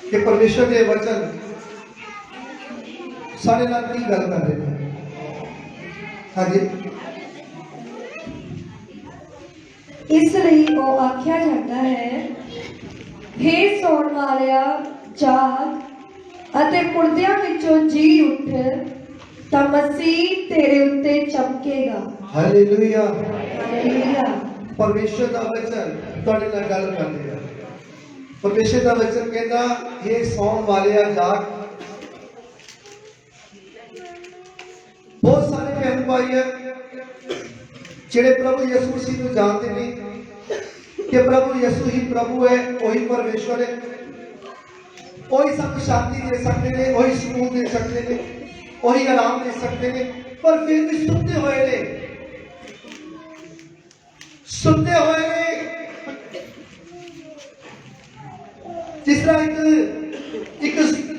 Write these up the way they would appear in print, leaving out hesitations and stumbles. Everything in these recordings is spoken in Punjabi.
कि परमेश्वर के वचन साढ़े नाल की गल कर रहे हैं। हाँ जी, इसलिए वो आख्या जाता है, हे सौण वालिया जाग अते मुर्दियां विचों जी उठ, तां मसीह तेरे उत्ते चमकेगा। हालेलुया। हालेलुया। परमेश्वर का वचन तुहाडे नाल गल कर रहा है। परमेश्वर का वचन कहता, हे सौण वालिया जाग। बहुत सारे बहन भाई है जेड़े प्रभु यीशु मसीह को जानते नहीं कि प्रभु यीशु ही प्रभु है, वही परमेश्वर है, वही सब शांति दे सकते हैं, वही सुकून दे सकते हैं, वही आराम दे सकते हैं, पर फिर भी सुनते हुए ने जिस तरह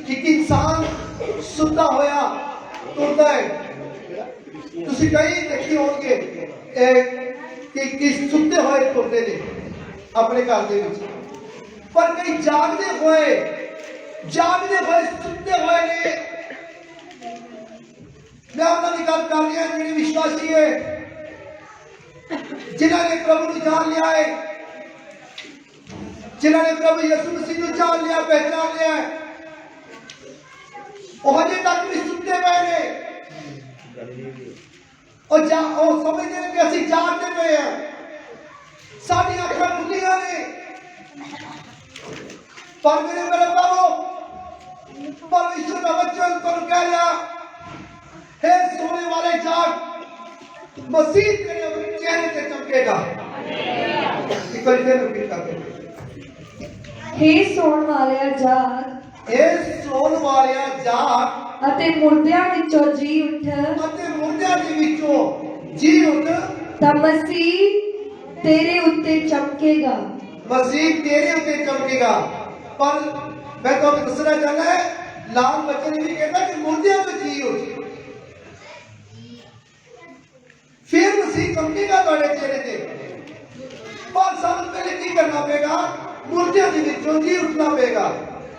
एक इंसान सुनता होया तुरता है। तुसी कई देखी होंगे कि सुनते हुए तुरते ने अपने घर के विच, पर कई जागते हुए सुनते हुए ने। मैं उन्होंने गल कर रहा जिन्हें विश्वासी है, जिन्होंने प्रभु को जान लिया है, जिन्होंने प्रभु यीशु मसीह को जान लिया, पहचान लिया है, वो हजे तक भी सुनते पे ने और समझते हैं कि असं जागते पे हैं। साड़ी अखा खुलिया ने, पर मेरे प्रभु परमेश्वर का वचन तुम कह रहा, हे सोने वाले जाग, मसीह तेरे चेहरे से चमकेगा। हे सौण वालिया जाग हे सोन वालिया जाग अते मुर्दियां विचों जी उठ, तां मसीह तेरे उत्ते चमकेगा। मसीह तेरे उत्ते चमकेगा। पर मैं तो दसना चाहना है, लाल बच्चन भी कहता कि मुर्दियां तो जी उठ, फिर मसीह चमकेगा तुम्हारे चेहरे पे। पर सबसे पहले की करना पड़ेगा, मुर्दियां के विचों जी उठना पड़ेगा।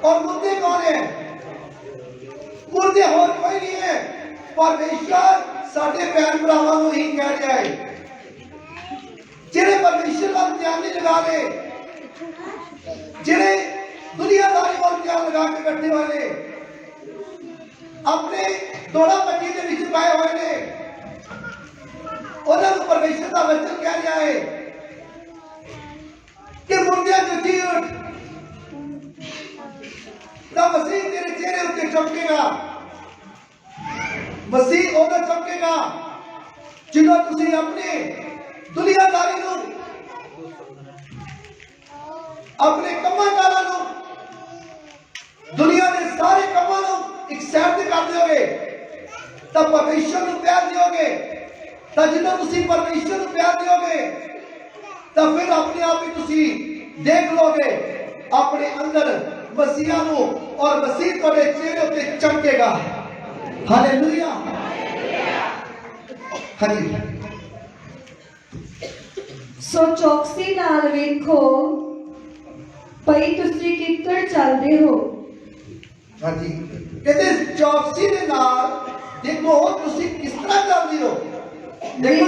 और मुर्दे कौन है? मुर्दे और कोई नहीं है, परमेश्वर साडे भैन भरावां नूं ही कह रहा है, जिहड़े परमेश्वर वाल ध्यान नहीं लगा रहे, जिहड़े दुनियादारी वाल ध्यान लगा के बैठे हुए ने, अपने दौड़ा पट्टी के विच पाए हुए ने, उन्होंने परमेश्वर का वचन कह रहा है कि मुर्दियां जो जी उठ, तो मसीह तेरे चेहरे उत्ते चमकेगा। मसीह उदों चमकेगा जिदों तुसीं अपनी दुनियादारी नूं, अपने कम्मां कारां नूं, दुनिया के सारे कम्मां नूं एक साइड ते कर दिओगे, तां परमेश्वर नूं प्यार दिओगे। तां जिदों तुसीं परमेश्वर नूं प्यार दिओगे, तां फिर अपने आप ही तुसीं देख लोगे अपने अंदर मसीहा नूं, और मसीह तुहाडे चेहरे उत्ते चमकेगा। हालेलुया। हाँ जी। सो चौकसी नाल वेखो पई तुसीं किक्कड़ चलदे हो। हाँ जी, कहते चौकसी दे नाल देखो तुसीं किस तरह चलदे हो।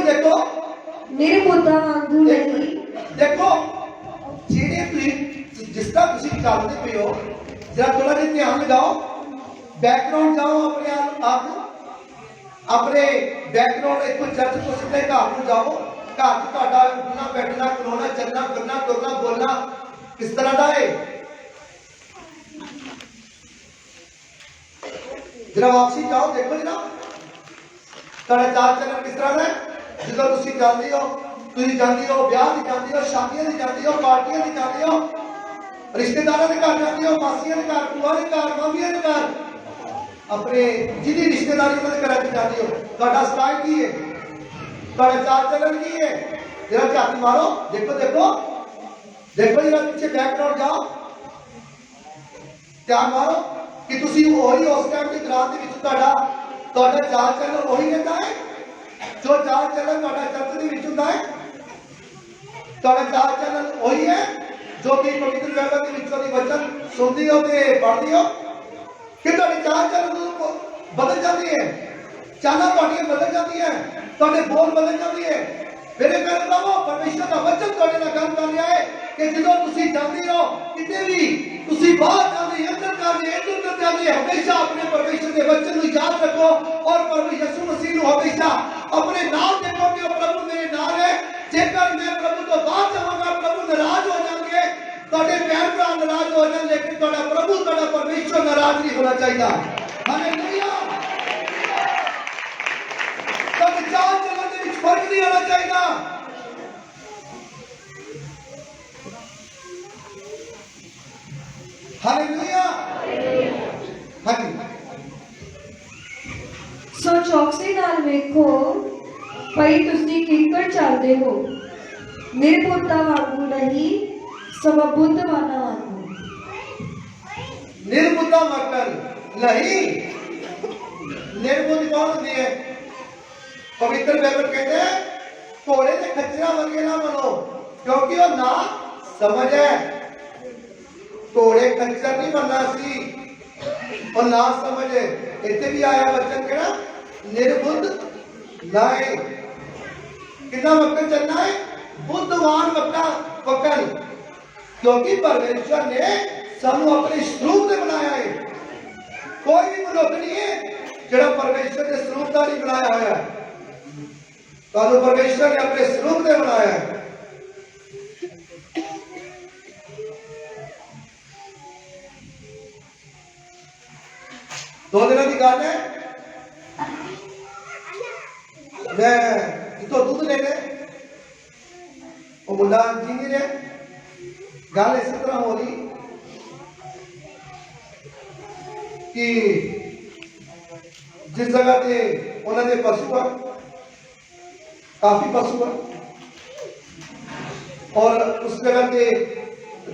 देखो निर्बुद्धा वांगू नहीं। देखो जेड़े जिस तरह तुसीं चलदे पे हो, जरा थोड़ा जिहा ध्यान लगाओ, बैकग्राउंड जाओ अपने आप अपने बैकग्राउंड एक चर्च तो सीधे घर में जाओ, घर तुहाडा उठना बैठना खलोना चलना फिरना तुरना बोलना किस तरह का है। जरा वापसी जाओ, देखो जरा तुहाडा चाल चलन किस तरह का है। जो तुसीं जाते हो, ब्याह दी जाते हो, शादियां दी जाते हो, पार्टियां दी जाते हो, रिश्तेदारों के घर जाते हो, मासियों के घर, बुआ के घर, मामियों के घर, अपने जिन्हें रिश्तेदारी उन्होंने घर जाते हो, तुहाडा स्टाइल की है, तुहाडा चाल चलन की है। जरा झाती मारो, देखो जरा पीछे बैकग्राउंड जाओ, ध्यान मारो कि तुसीं वही उस टाइम के दौरान दे विच तुहाडा चाल चलन वही रहता है जो चाल चलन तुहाडा चर्च दे विच हुंदा है। तुहाडा चाल चलन वही है जो भी पवित्र बाइबल के विचों दी वचन सुनदी हो ते पढ़दी हो कि तुहाडी चाल चलन बदल जाती है, चालां तुहाडियां बदल जाती है, तुहाडे बोल बदल जाती है। मेरे प्यारे भरावो, परमेश्वर का वचन तुहाडे नाल गल कर रहा है कि जदों तुसीं जांदे हो किते भी तुसीं बाहर जांदे अंदर जांदे इधर जांदे हमेशा अपने परमेश्वर के वचन को याद रखो और प्रभु यीशु मसीह को हमेशा अपने नाम देखो कि प्रभु मेरे नाल है। जेकर मैं प्रभु तो बाहर जावांगा प्रभु नाराज हो जाएंगे, तुहाडे भैन भरा नाराज हो जाए, लेकिन तुहाडा प्रभु तुहाडा परमेश्वर नाराज नहीं होना चाहिए। हालेलुया। तब चाल चलन दे विच फर्क नहीं होना चाहिए। हालेलुया। हाँ जी। सो चौकसी नाल वेखो पई तुसी किकर चलदे हो, निर्बुद्धा वांगू नहीं सगों बुद्धवाना वांगू। निर्बुद्धा मकर नहीं, निर्बुद्ध कौन होती है? पवित्र बाइबल कहते हैं घोड़े के खच्चरा वर्गे ना बनो, क्योंकि वो ना समझ है। घोड़े खच्चर नहीं बनना सी और ना समझ है। इतने भी आया वचन कहना निर्बुद्ध लाए कितना मक्कन चलना है, बुद्धवान मक्का पकड़, क्योंकि परमेश्वर ने सानू अपने स्वरूप से बनाया है। कोई भी मनुष्य नहीं है जो परमेश्वर के स्वरूप का नहीं बनाया हुआ है। तो परमेश्वर ने अपने स्वरूप से बनाया है। दो दिनों की गल है, मैं इतो दूध लेने वो मुंडा इंजीनियर है, गल इस तरह हो रही कि जिस जगह पे उन्होंने पशु है, काफी पशु है, और उस जगह पे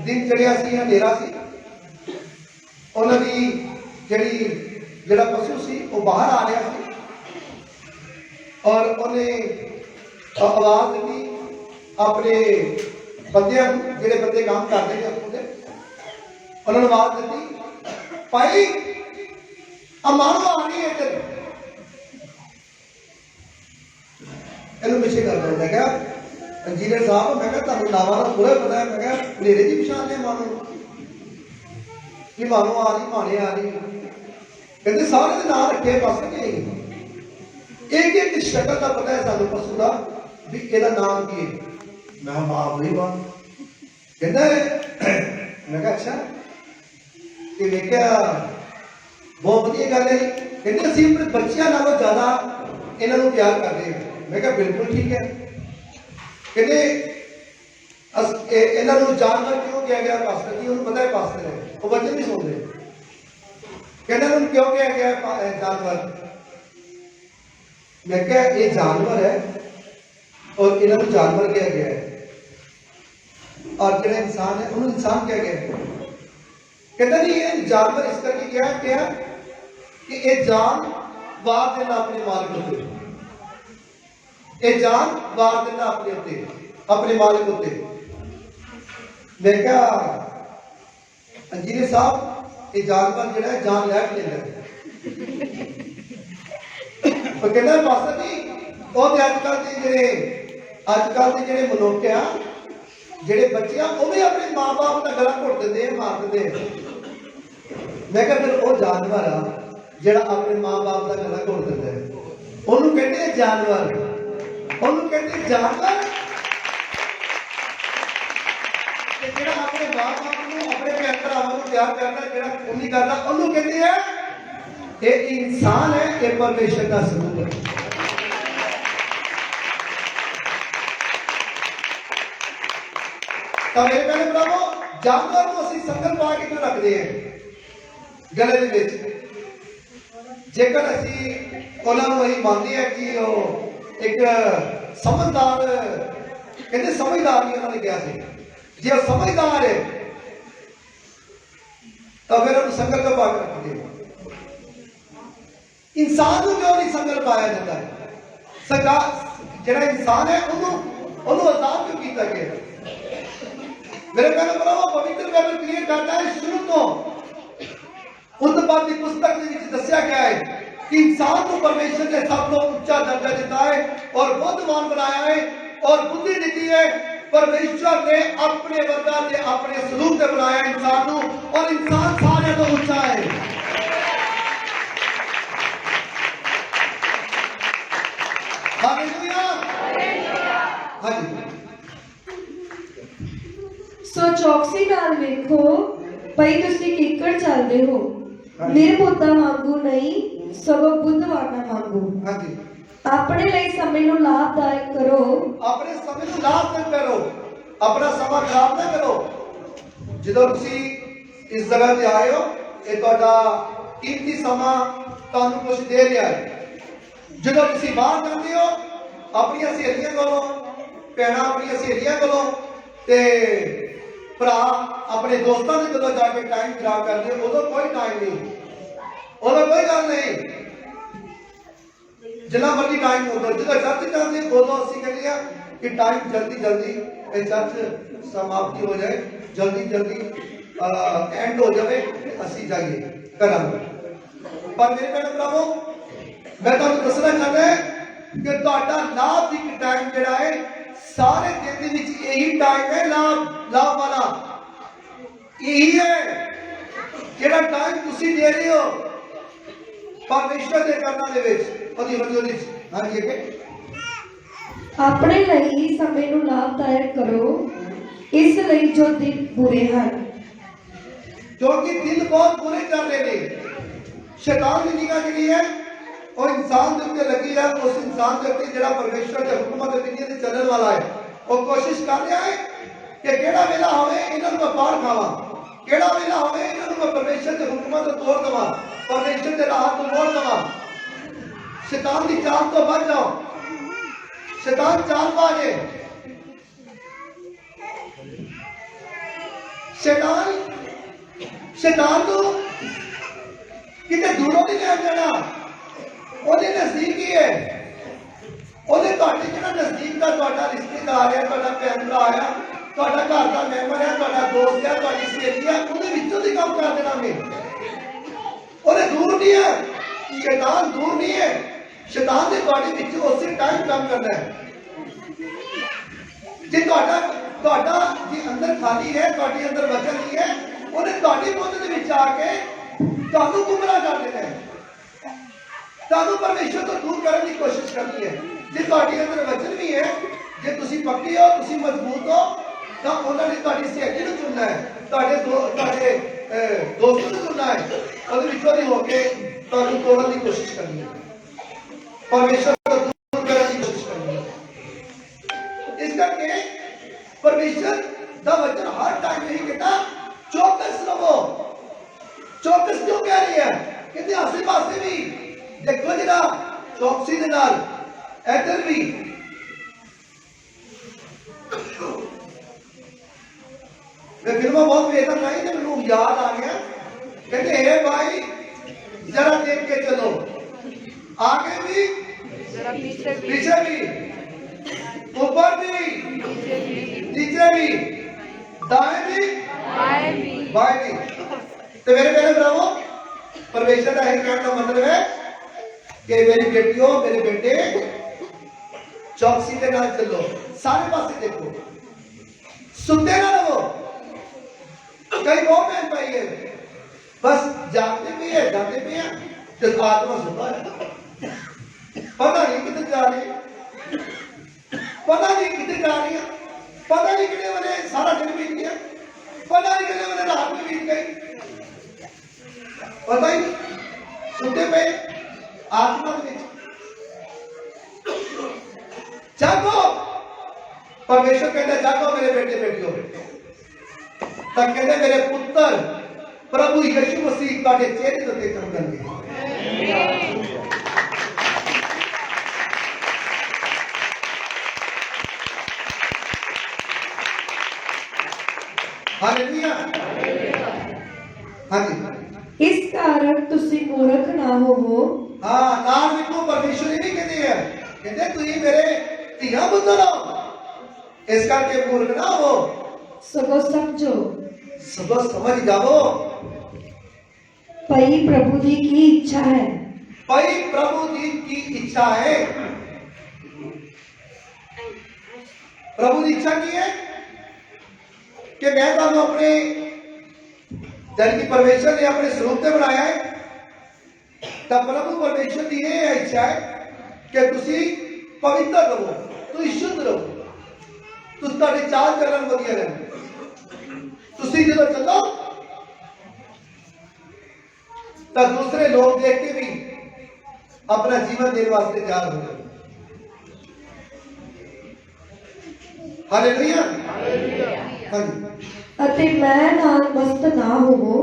दिन चढ़िया सी अंधेरा सी, उन्होंने जड़ा पशु सी वो बाहर आ रहा सी और उन्हें आवाज दी अपने बंदियां जेडे बंदे काम करते हैं उन्होंने आवाज दी, भाई मानो आ रही है इधर, इन्होंने पिछे कर दो। मैं क्या इंजीनियर साहब, मैं क्या तुहानू नावां दा पूरा पता है, मैं क्या नेरे दी पछाण लिया मानो कि मानो आ रही माने आ रही, कहते सारे दे नाम रखे पास नहीं, एक एक शक्ल का पता है सानू पशु का भी एदा नाम की है। मैं वाह बड़ी बात कहता है। मैं क्या अच्छा कि मैं क्या बहुत बढ़िया गल है, कहते असं अपने बच्चों नालों ज्यादा इन्हों प्यार करते हैं। मैं क्या बिल्कुल ठीक है। कहते इन्हों जानवर क्यों कहा गया पास्टर जी, उन्होंने पता है पास्टर है, वो बच्चे नहीं सुन रहे। कहते उन्होंने क्यों कहा गया जानवर, मैं क्या ये जानवर है और इन्होंने जानवर कहा गया है, और जो इंसान है उन्होंने इंसान कहा गया है। कहते नहीं ये जानवर इस करके क्या कि ये जान वार देना अपने मालिक होते, ये जान वार देना अपने होते, अपने मालिक होते। मैं क्या इंजीनियर साहब ये जानवर जो है जान लै लेना तो कहना पास्टर जी वो अजकल के मनुष्य आ जेडे बच्चे वो भी अपने माँ बाप का गला घुट देते मार देते। मैं क्या फिर वो जानवर आ जेड़ा अपने माँ बाप का गला घुट देता है, उन्होंने कहते हैं जानवर, उन्होंने कहते हैं जानवर जेड़ा अपने माँ बाप को अपने भैन भरावां को प्यार करता जेड़ा खून नहीं करता, उन्होंने कहते हैं ये इंसान है, ये परमेश्वर का स्वरूप है। तो मेरे पहले बताओ जानवर को असं संगल पा के क्यों रखते हैं गले के विच, जेकर असी उन्होंने यही मानते हैं कि वो एक समझदार, कहते समझदार नहीं उन्होंने कहा से जे समझदार है तो फिर उन्होंने संगल का पा के रखते हैं। इंसान को क्यों नहीं संगल पाया जाता है? सरकार जो इंसान है उन्होंने आजाद क्यों किया गया? मेरे कहने पर पवित्र बाइबल क्लियर करता है शुरू तो उत्पत्ति पुस्तक के विच दस्या गया है कि इंसान को परमेश्वर ने सब लोग उच्चा दर्जा दिता है और बुद्धिमान बनाया है और बुद्धि दी है। परमेश्वर ने अपने वर्गा से अपने स्वरूप से बनाया इंसान को और इंसान सारे तो उच्चा है। हालेलुया। हाँ जी। ਸੋ ਚੌਕਸੀ ਨਾਲ ਵੇਖੋ ਭਈ ਤੁਸੀਂ ਕਿੱਕਰ ਚੱਲਦੇ ਹੋ, ਨਿਰਭੋਤਾ ਵਾਂਗੂ ਨਹੀਂ ਸਗੋਂ ਬੁੱਧਵਾਨਾਂ ਵਾਂਗੂ। हाँ जी। ਆਪਣੇ ਲਈ ਸਮੇਂ ਨੂੰ ਲਾਭਦਾਇਕ ਕਰੋ। अपने समय ਨੂੰ ਲਾਭਦਾਇਕ ਕਰੋ, अपना ਸਮਾਂ ਖਰਾਬ ਨਾ ਕਰੋ। ਜਦੋਂ ਤੁਸੀਂ ਇਸ ਜਗ੍ਹਾ ਤੇ ਆਏ ਹੋ ਇਹ ਤੁਹਾਡਾ ਕੀਮਤੀ ਸਮਾਂ ਤੁਹਾਨੂੰ ਕੁਝ ਦੇ ਰਿਹਾ ਹੈ। ਜਦੋਂ ਤੁਸੀਂ ਬਾਹਰ ਜਾਂਦੇ ਹੋ ਆਪਣੀਆਂ ਸਹੇਲੀਆਂ ਕੋਲੋਂ, ਭੈਣਾਂ ਆਪਣੀਆਂ ਸਹੇਲੀਆਂ ਕੋਲੋਂ ਤੇ ਭਰਾ ਆਪਣੇ ਦੋਸਤਾਂ ਦੇ ਕੋਲੋਂ ਜਾ ਕੇ ਟਾਈਮ ਖਰਾਬ ਕਰਦੇ ਹੋ, ਉਦੋਂ ਕੋਈ ਟਾਈਮ ਨਹੀਂ, ਉਦੋਂ ਕੋਈ ਗੱਲ ਨਹੀਂ। ਜਿੰਨਾ ਮਰਜ਼ੀ ਟਾਈਮ ਉਦੋਂ ਜਦੋਂ ਚਰਚ ਜਾਂਦੇ ਉਦੋਂ ਅਸੀਂ ਕਹਿੰਦੇ ਆ ਕਿ ਟਾਈਮ ਜਲਦੀ ਇਹ ਚਰਚ ਸਮਾਪਤੀ ਹੋ ਜਾਏ, ਜਲਦੀ ਐਂਡ ਹੋ ਜਾਵੇ, ਅਸੀਂ ਜਾਈਏ ਘਰਾਂ ਨੂੰ। ਪਰ ਮੇਰੇ ਭੈਣ ਭਰਾਵੋ ਮੈਂ ਤੁਹਾਨੂੰ ਦੱਸਣਾ ਚਾਹੁੰਦਾ ਕਿ ਤੁਹਾਡਾ ਲਾਭਦਾਇਕ ਟਾਈਮ ਜਿਹੜਾ ਹੈ ਸਾਰੇ ਦਿਨ ਦੇ ਵਿੱਚ ਇਹੀ ਟਾਈਮ ਹੈ ਲਾਭ ਵਾਲਾ ਇਹੀ ਹੈ ਜਿਹੜਾ ਟਾਈਮ ਤੁਸੀਂ ਦੇ ਰਹੇ ਹੋ ਪਰਮੇਸ਼ਰ ਦੇ ਕਰਮਾਂ ਦੇ ਵਿੱਚ ਉਹਦੀ ਹਾਂਜੀ ਅੱਗੇ। ਆਪਣੇ ਲਈ ਸਮੇਂ ਨੂੰ ਲਾਭਦਾਇਕ ਕਰੋ, ਇਸ ਲਈ ਜੋ ਦਿਨ ਬੁਰੇ ਹਨ, ਕਿਉਂਕਿ ਦਿਨ ਬਹੁਤ ਬੁਰੇ ਚੱਲ ਰਹੇ ਨੇ। ਸ਼ੈਤਾਨ ਦੀ ਨਿਗਾਹ ਜਿਹੜੀ ਹੈ ਉਹ ਇਨਸਾਨ ਦੇ ਉੱਤੇ ਲੱਗੀ ਹੈ, ਉਸ ਇਨਸਾਨ ਦੇ ਉੱਤੇ ਜਿਹੜਾ ਪਰਮੇਸ਼ਰ ਦੇ ਹੁਕਮਾਂ ਦੇ ਪਿੱਛੇ ਤੇ ਚੱਲਣ ਵਾਲਾ ਹੈ। ਉਹ ਕੋਸ਼ਿਸ਼ ਕਰ ਰਿਹਾ ਹੈ ਕਿ ਕਿਹੜਾ ਵੇਲਾ ਹੋਵੇ ਇਹਨਾਂ ਨੂੰ ਮੈਂ ਪਾਰ ਖਾਵਾਂ, ਕਿਹੜਾ ਵੇਲਾ ਹੋਵੇ ਇਹਨਾਂ ਨੂੰ ਮੈਂ ਪਰਮੇਸ਼ਰ ਦੇ ਹੁਕਮਾਂ ਤੋਂ ਤੋੜ ਦੇਵਾਂ, ਪਰਮੇਸ਼ਰ ਦੇ ਰਾਹ ਤੋਂ ਮੋੜ ਦੇਵਾਂ। ਸ਼ੈਤਾਨ ਦੀ ਚਾਲ ਤੋਂ ਬਚ ਜਾਓ। ਸ਼ੈਤਾਨ ਚਾਲਬਾਜ਼ ਹੈ। ਸ਼ੈਤਾਨ ਨੂੰ ਕਿਤੇ ਦੂਰੋਂ ਨਹੀਂ ਲੈ ਜਾਣਾ, ਉਹਦੇ ਨਜ਼ਦੀਕ ਹੀ ਹੈ। ਉਹਦੇ ਤੁਹਾਡੇ ਜਿਹੜਾ ਨਜ਼ਦੀਕ ਦਾ ਤੁਹਾਡਾ ਰਿਸ਼ਤੇਦਾਰ ਹੈ, ਤੁਹਾਡਾ ਭੈਣ ਭਰਾ ਆ, ਤੁਹਾਡਾ ਘਰ ਦਾ ਮੈਂਬਰ ਹੈ, ਤੁਹਾਡਾ ਦੋਸਤ ਹੈ, ਤੁਹਾਡੀ ਸਹੇਲੀ ਹੈ, ਉਹਦੇ ਵਿੱਚੋਂ ਦੀ ਕੰਮ ਕਰ ਦੇਣਾ ਵੇ। ਉਹਦੇ ਦੂਰ ਨਹੀਂ ਹੈ, ਸ਼ੈਤਾਨ ਦੂਰ ਨਹੀਂ ਹੈ। ਸ਼ੈਤਾਨ ਦੇ ਤੁਹਾਡੇ ਵਿੱਚ ਉਸੇ ਟਾਈਮ ਕੰਮ ਕਰਨਾ ਹੈ। ਜੇ ਤੁਹਾਡਾ ਜੇ ਅੰਦਰ ਖਾਲੀ ਹੈ, ਤੁਹਾਡੇ ਅੰਦਰ ਵਚਨ ਨਹੀਂ ਹੈ, ਉਹਨੇ ਤੁਹਾਡੀ ਬੁੱਧ ਦੇ ਵਿੱਚ ਆ ਕੇ ਤੁਹਾਨੂੰ ਗੁੰਮਰਾਹ ਕਰ ਦੇਣਾ ਹੈ, ਤੁਹਾਨੂੰ ਪਰਮੇਸ਼ਰ ਤੋਂ ਦੂਰ ਕਰਨ ਦੀ ਕੋਸ਼ਿਸ਼ ਕਰਨੀ ਹੈ। ਜੇ ਤੁਹਾਡੇ ਅੰਦਰ ਵਚਨ ਵੀ ਹੈ, ਜੇ ਤੁਸੀਂ ਪੱਕੇ ਹੋ, ਤੁਸੀਂ ਮਜ਼ਬੂਤ ਹੋ, ਤਾਂ ਉਹਨਾਂ ਨੇ ਤੁਹਾਡੀ ਸਹੇਲੀ ਨੂੰ ਚੁਣਨਾ ਹੈ, ਤੁਹਾਡੇ ਦੋਸਤ ਨੂੰ ਚੁਣਨਾ ਹੈ, ਉਹਦੇ ਵਿੱਚੋਂ ਦੀ ਹੋ ਕੇ ਤੁਹਾਨੂੰ ਤੋੜਨ ਦੀ ਕੋਸ਼ਿਸ਼ ਕਰਨੀ ਹੈ, ਪਰਮੇਸ਼ਰ ਤੋਂ ਦੂਰ ਕਰਨ ਦੀ ਕੋਸ਼ਿਸ਼ ਕਰਨੀ ਹੈ। ਇਸ ਕਰਕੇ ਪਰਮੇਸ਼ਰ ਦਾ ਵਚਨ ਹਰ ਟਾਈਮ ਨਹੀਂ ਕਹਿੰਦਾ ਚੌਕਸ ਰਹੋ। ਚੌਕਸ ਕਿਉਂ ਕਹਿ ਰਹੀ ਹੈ? ਕਹਿੰਦੇ ਆਸੇ ਪਾਸੇ ਵੀ ਦੇਖੋ ਜਿਹੜਾ ਚੌਕਸੀ ਦੇ ਨਾਲ ਇੱਧਰ ਵੀ मैं फिल्म बहुत बेहतर नहीं तो मैंने याद आ गया। कहते हे भाई जरा देख के चलो, आगे भी पीछे भी, ऊपर भी नीचे भी, दाएं भी बाएं भी। तो मेरे पहले ब्रावो परमेश्वर का कहने का मतलब है कि मेरी बेटियों मेरे बेटे चौकसी के नाल चलो, सारे पासे देखो, सुनते ना रहो। कई वो बहन भाई है बस जाते भी है जाते भी है, जब आत्मा सुनता है पता नहीं कितने जा रही है, पता नहीं कितने जा रही है, पता नहीं कितने बने सारा दिन बीत गया, पता नहीं कितने बने रात में बीत गई, पता ही सुनते पे आत्मा में जागो। परमेश्वर कहता है जागो मेरे बेटे बेटियों। तब कहते मेरे पुत्र प्रभु यीशु मसीह ਤੁਹਾਡੇ ਚਿਹਰੇ ਤੇ ਦੇਖਣ ਕਰਨਗੇ। ਹਾਲੇਲੂਇਆ। ਹਾਂਜੀ ਇਸ ਕਾਰਨ ਤੁਸੀਂ ਮੂਰਖ ਨਾ ਹੋਵੋ। ਹਾਂ ਨਾਲ ਮੈਨੂੰ ਪਰਮੇਸ਼ਰ ਇਹ ਵੀ ਕਹਿੰਦੇ ਆ, ਕਹਿੰਦੇ ਤੁਸੀਂ ਮੇਰੇ ਧੀਆਂ ਪੁੱਤਰ ਹੋ, ਇਸ ਕਰਕੇ ਮੂਰਖ ਨਾ ਹੋ। ਸਗੋਂ ਸਮਝੋ ਸਗੋਂ ਸਮਝ ਜਾਵੋ ਭਈ ਪ੍ਰਭੂ ਦੀ ਕੀ ਇੱਛਾ ਹੈ। ਭਾਈ ਪ੍ਰਭੂ ਦੀ ਕੀ ਇੱਛਾ ਹੈ। ਪ੍ਰਭੂ ਦੀ ਇੱਛਾ ਕੀ ਹੈ ਕਿ ਮੈਂ ਤੁਹਾਨੂੰ ਆਪਣੇ ਜਦ ਕਿ ਪਰਮੇਸ਼ਰ ਨੇ ਆਪਣੇ ਸਰੂਪ ਤੇ ਬਣਾਇਆ ਹੈ ਤਾਂ ਪ੍ਰਭੂ ਪਰਮੇਸ਼ਰ ਦੀ ਇਹ ਇੱਛਾ ਹੈ ਕਿ ਤੁਸੀਂ ਪਵਿੱਤਰ ਰਹੋ, ਤੁਸੀਂ ਸ਼ੁੱਧ ਰਹੋ, ਤੁਸੀਂ ਤੁਹਾਡੇ ਚਾਲ ਚੱਲਣ ਵਧੀਆ ਰਹੇ। ਤੁਸੀਂ ਜਦੋਂ ਚੱਲੋ ਤਾਂ ਦੂਸਰੇ ਲੋਕ ਦੇਖ ਕੇ ਵੀ अपना जीवन देने वास्ते तैयार हो जाए। हालेलुया। हाँ जी। ਅਤੇ ਮੈਂ ਨਾਲ ਮਸਤ ਨਾ ਹੋਵੋ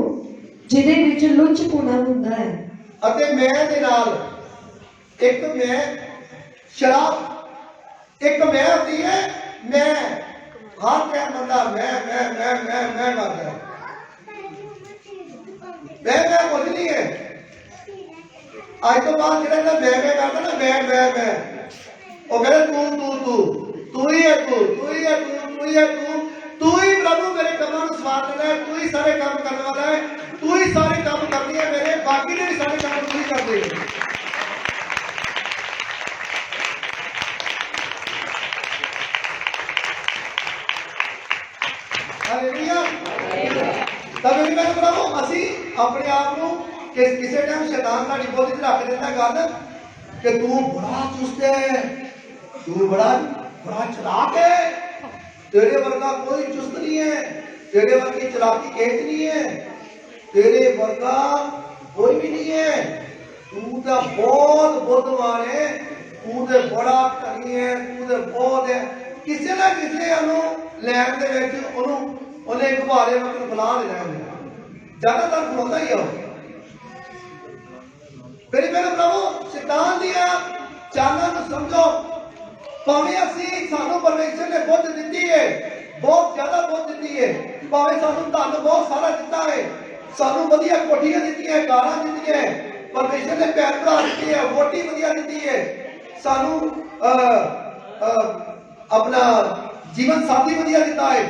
ਜਿਹਦੇ ਵਿੱਚ ਲੁੱਚਪੁਣਾ ਹੁੰਦਾ ਹੈ। ਅਤੇ ਮੈਂ ਦੇ ਨਾਲ ਇੱਕ ਮੈਂ ਸ਼ਰਾਬ ਇੱਕ ਮੈਂ ਹੁੰਦੀ ਹੈ ਮੈਂ ਹਰ ਟਾਈਮ ਬੰਦਾ ਮੈਂ ਕਰਦਾ ਮੈਂ ਕੁਝ ਨਹੀਂ ਹੈ। ਅੱਜ ਤੋਂ ਬਾਅਦ ਜਿਹੜਾ ਨਾ ਮੈਂ ਕਰਦਾ ਨਾ ਮੈਂ ਉਹ ਕਹਿੰਦਾ ਤੂੰ ਹੀ ਹੈ ਤੂੰ ਹੀ ਪ੍ਰਭੂ ਮੇਰੇ ਕੰਮਾਂ ਨੂੰ ਸਵਾਰਨਾ ਹੈ, ਤੂੰ ਹੀ ਸਾਰੇ ਕੰਮ ਕਰਨ ਵਾਲਾ ਹੈ, ਤੂੰ ਹੀ ਸਾਰੇ ਕੰਮ ਕਰਨੀ ਹੈ ਮੇਰੇ, ਬਾਕੀ ਦੇ ਵੀ ਸਾਰੇ ਕੰਮ ਤੂੰ ਹੀ ਕਰਦੇ ਹੋ। ਹਾਲੇਲੂਇਆ। ਤਾਂ ਮੇਰੀ ਭੈਣ ਭਰਾਵੋ ਅਸੀਂ ਆਪਣੇ ਆਪ ਨੂੰ ਕਿਸੇ ਟਾਈਮ ਸ਼ੈਤਾਨ ਸਾਡੀ ਬੋਲੀ 'ਚ ਰੱਖ ਦਿੰਦਾ ਗੱਲ ਕਿ ਤੂੰ ਬੜਾ ਚੁਸਤ ਹੈ, ਤੂੰ ਬੜਾ ਚਲਾਕ ਹੈ, तेरे वर्गा कोई चुस्त नहीं है, तेरे वर्गी चलाकी केच नहीं है, तेरे वर्गा कोई भी नहीं है, तू तो बहुत बुद्धिमान है, तू तो बड़ा धनी है, तू तो बहुत है। किसी ना किसी लैन दे विच उन्हें घुबारे मतलब बुला लेना है, ज्यादातर बुलाता ही है। मेरे मेरे प्रभु शैतान दिया चालां नूं समझो। भावें असीं सानू परमेश्वर ने बुद्ध दिती है, बहुत ज्यादा बुद्ध दिती है, भावें सानू धन बहुत सारा दिता है, सानू वधिया कोठियां दित्तियां है, कारां दित्तियां है, परमेश्वर ने भैन भरा दित्ते है, वोटी वधिया दित्ती है, सानू अपना जीवन साथी वधिया दिता है।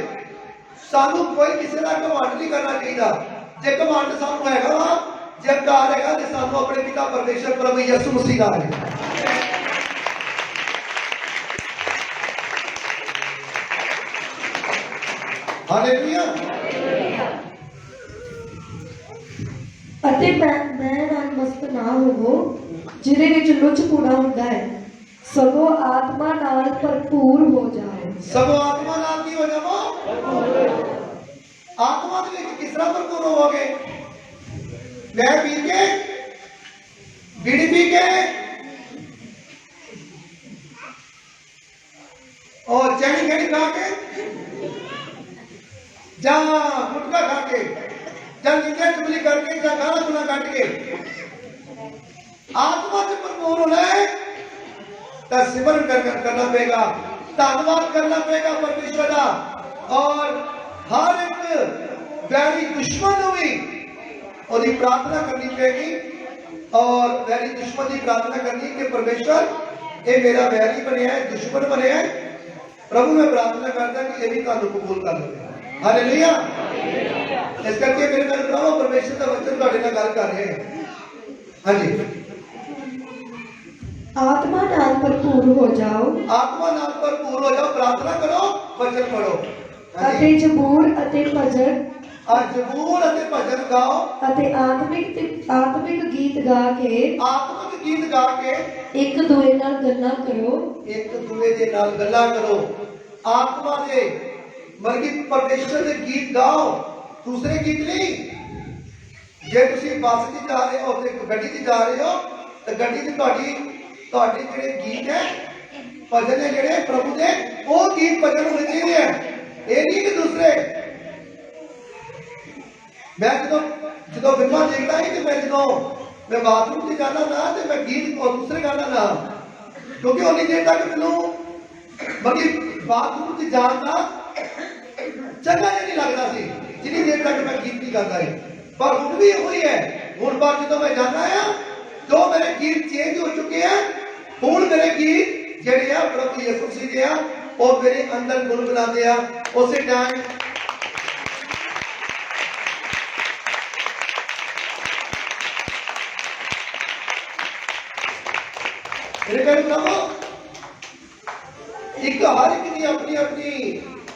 सानू कोई किसी का घमंड नहीं करना चाहिए। जे घमंड सानू हैगा वा, जे अहंकार हैगा ते सानू अपने पिता परमेश्वर प्रभु यीशु मसीह दा है। हालेलुया। ਅਤੇ ਮੈਂ ਨਾਲ ਮਸਤ ਨਾ ਹੋਵੋ ਜਿਹਦੇ ਵਿੱਚ ਲੁੱਚਪੁਣਾ ਹੁੰਦਾ ਹੈ, ਸਗੋਂ ਆਤਮਾ ਨਾਲ ਭਰਪੂਰ ਹੋ ਜਾਓ। ਸਗੋਂ ਆਤਮਾ ਨਾਲ ਕੀ ਹੋ ਜਾਵੋ? ਆਤਮਾ ਦੇ ਵਿੱਚ ਕਿਸ ਤਰ੍ਹਾਂ ਭਰਪੂਰ ਹੋਵੋਗੇ? ਮੈਂ ਪੀ ਕੇ ਬੀੜੀ ਪੀ ਕੇ और चैनी खड़ी खा के जा गुटखा खा के जा निंदा चुगली करके जा गाना गुना काट के आत्मा से भरपूर होना है तो सिमरन करना पड़ेगा, धन्यवाद करना पड़ेगा परमेश्वर का। और हर एक वैरी दुश्मन हुई और प्रार्थना करनी पड़ेगी और वैरी दुश्मन की प्रार्थना करनी कि परमेश्वर ये मेरा वैरी बने है, दुश्मन बने है, प्रभु मैं प्रार्थना करता कि ये भी तुहानू कबूल कर ले। हालेलुया। इस करके मेरे नाल प्रभु परमेश्वर का वचन तुहाडे नाल गल कर रहे हैं। हाँ जी। आत्मा नाल भरपूर हो जाओ। आत्मा नाल भरपूर हो जाओ, प्रार्थना करो, वचन पढ़ो। ਅਤੇ ਜ਼ਬੂਰ ਅਤੇ ਭਜਨ जबूर अते भजन गाओ ਅਤੇ ਆਤਮਿਕ ਗੀਤ ਗਾ ਕੇ आत्मिक गीत गा के ਇੱਕ ਦੂਏ ਨਾਲ ਗੱਲਾਂ ਕਰੋ। एक दूए दे नाल गल्लां करो। आत्मा दे मरगी परमेश्वर दे गीत गाओ, दूसरे गीत नहीं। जे तुसी बस च जा रहे हो ते गड्डी च जा रहे हो ते गड्डी च तुहाडी जेहड़े गीत है भजन है जेहड़े प्रभु दे वो गीत भजन होने चाहिए है, ये नहीं कि दूसरे। मैं जो फिल्मा देखता ही तो मैं बाथरूम से जाना ना तो मैं गीत और दूसरे गाना ना, क्योंकि उन्नी देर तक मैनू मतलब बाथरूम से जाना चंगा नहीं लगता सी जिन्नी देर तक मैं गीत नहीं गाता है। पर हुण भी वही है, हुण पर जो मैं जाना है तो मेरे गीत चेंज हो चुके हैं। हुण मेरे गीत जेहड़े आ प्रभु यीशु मसीह दे आ और मेरे अंदर गुनगुनाते आ। उस टाइम मेरे प्यारे भरावो, एक हर एक की अपनी अपनी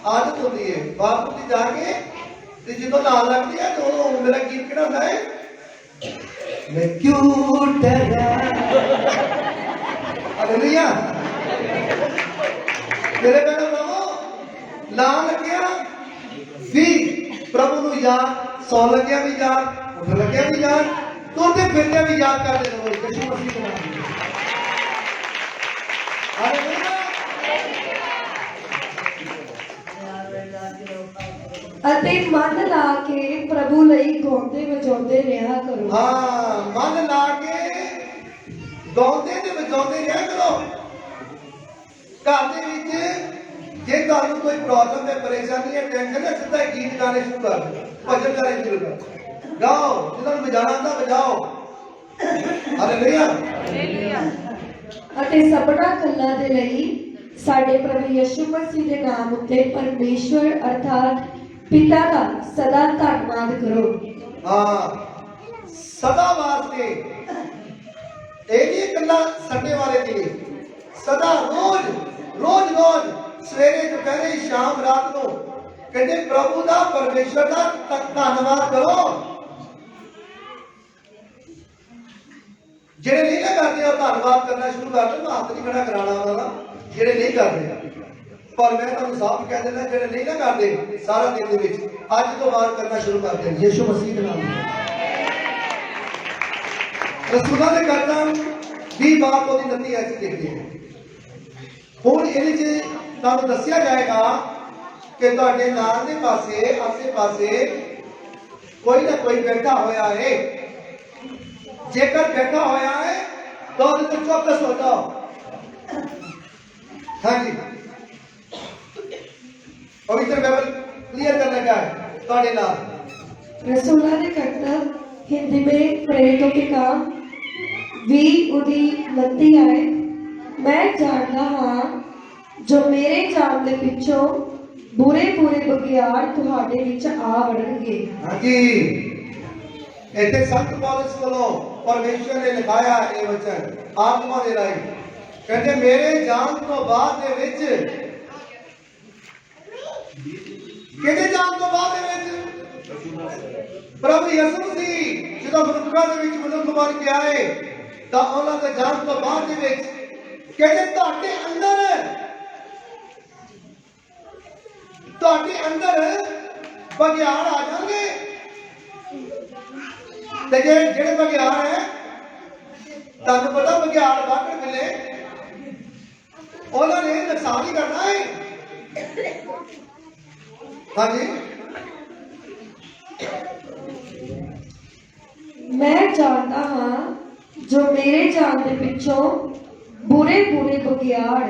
आदत होती है। बाथरूम में जाके ते जो नहान लगती है तो मेरा गीत केड़ा होंदा है, मैं क्यों डरा। हालेलुया। मेरे प्यारे भरावो, नाम लग्या भी प्रभु नूं याद, सौ लग्या भी याद, उठ लग्या भी याद, तुरते फिरदे भी याद करते रहो यीशु मसीह के नाम। हालेलुया। ਅਤੇ ਮਨ ਲਾ ਕੇ ਪ੍ਰਭੂ ਲਈ ਗਾਉਂਦੇ ਵਜਾਉਂਦੇ ਰਿਹਾ ਕਰੋ। हाँ, मन ला के गाउंदे ते वजाउंदे रहा करो। घर दे विच जे तुहानू कोई प्रॉब्लम है, परेशानी है, टेंशन है, सीधा गीत गाने शुरू कर दो, भजन गाने शुरू कर दो। गाओ, जिन्होंने बजाना आंदा बजाओ। हालेलुया। ਅਤੇ ਸਭਨਾ ਗੱਲਾਂ ਦੇ ਲਈ ਸਾਡੇ ਪ੍ਰਭੂ ਯਿਸੂ ਮਸੀਹ ਦੇ ਨਾਮ ਉੱਤੇ ਪਰਮੇਸ਼ਵਰ ਅਰਥਾਤ ਪਿਤਾ ਦਾ ਸਦਾ ਧੰਨਵਾਦ ਕਰੋ। हाँ, सदा वास्ते ਇਹ ਨਹੀਂ ਇਕੱਲਾ ਸੰਡੇ ਵਾਲੇ ਦਿਨ, ਸਦਾ ਰੋਜ਼ ਰੋਜ਼ ਰੋਜ਼ ਸਵੇਰੇ ਦੁਪਹਿਰੇ ਸ਼ਾਮ ਰਾਤ ਨੂੰ ਕਹਿੰਦੇ ਪ੍ਰਭੂ ਦਾ ਪਰਮੇਸ਼ਵਰ ਦਾ ਧੰਨਵਾਦ ਕਰੋ। ਜਿਹੜੇ ਨਹੀਂ ਨਾ ਕਰਦੇ ਉਹ ਧੰਨਵਾਦ ਕਰਨਾ ਸ਼ੁਰੂ ਕਰ ਦੇਣ, ਹੱਥ ਨਹੀਂ ਖੜਾ ਕਰਾਉਣਾ ਉਹਨਾਂ ਦਾ ਜਿਹੜੇ ਨਹੀਂ ਕਰਦੇ। ਪਰ ਮੈਂ ਤੁਹਾਨੂੰ ਸਾਫ਼ ਕਹਿ ਦਿੰਦਾ, ਜਿਹੜੇ ਨਹੀਂ ਨਾ ਕਰਦੇ ਸਾਰਾ ਦਿਨ ਦੇ ਵਿੱਚ ਅੱਜ ਤੋਂ ਬਾਅਦ ਕਰਨਾ ਸ਼ੁਰੂ ਕਰ ਦੇਣ ਯਿਸੂ ਮਸੀਹ ਦੇ ਨਾਮ ਨਾਲ। रसूलों ने करना भी बात होती नती ऐसी देखते हैं। हुण ਇਹਦੇ ਚ ਤੁਹਾਨੂੰ ਦੱਸਿਆ ਜਾਏਗਾ ਕਿ ਤੁਹਾਡੇ ਨਾਲ ਦੇ ਪਾਸੇ ਆਸੇ ਪਾਸੇ ਕੋਈ ਨਾ ਕੋਈ ਬੈਠਾ ਹੋਇਆ ਹੈ। ਜੇਕਰ ਬੈਠਾ ਹੋਇਆ ਹੈ ਤਾਂ ਉਹਦੇ ਤੋਂ ਚੌਕਸ ਹੋ ਜਾਓ। ਹਾਂਜੀ, पवित्र बाइबल क्लियर करने का है ਤੁਹਾਡੇ ਨਾਲ। रसूलों ने करतब हिंदी में प्रेरितों के काम भी उदी लगती है। मैं जानता हाँ जो मेरे जान दे पिछों बुरे बुरे बगियाड़ तुहाडे विच आ वड़नगे। ਹਾਂਜੀ, ਇੱਥੇ ਸੰਤ ਪੌਲਸ ਕੋਲੋਂ ਪਰਮੇਸ਼ਰ ਨੇ ਲਿਖਾਇਆ ਇਹ ਵਚਨ ਆਤਮਾ ਦੇ ਰਾਹੀਂ, ਕਹਿੰਦੇ ਮੇਰੇ ਜਾਣ ਤੋਂ ਬਾਅਦ ਦੇ ਵਿੱਚ, ਕਿਹਦੇ ਜਾਣ ਤੋਂ ਬਾਅਦ ਦੇ ਵਿੱਚ ਪ੍ਰਭੂ ਯਿਸੂ ਮਸੀਹ ਜਦੋਂ ਮਨੁੱਖਾਂ ਦੇ ਵਿੱਚ ਮਨੁੱਖ ਬਣ ਕੇ ਆਏ ਤਾਂ ਉਹਨਾਂ ਦੇ ਜਾਣ ਤੋਂ ਬਾਅਦ ਦੇ ਵਿੱਚ ਕਹਿੰਦੇ ਤੁਹਾਡੇ ਅੰਦਰ ਬਗਿਆੜ ਆ ਜਾਣਗੇ। ਤੇ ਜਿਹੜੇ ਬਗਿਆੜ ਹੈ, ਤੁਹਾਨੂੰ ਪਤਾ ਬਗਿਆੜ ਵਾਕਣ ਮਿਲੇ ਉਹਨਾਂ ਨੇ ਨੁਕਸਾਨ ਹੀ ਕਰਨਾ ਹੈ। ਹਾਂਜੀ, मैं जानता हाँ जो मेरे जान दे पिछों बुरे बुरे बगियाड़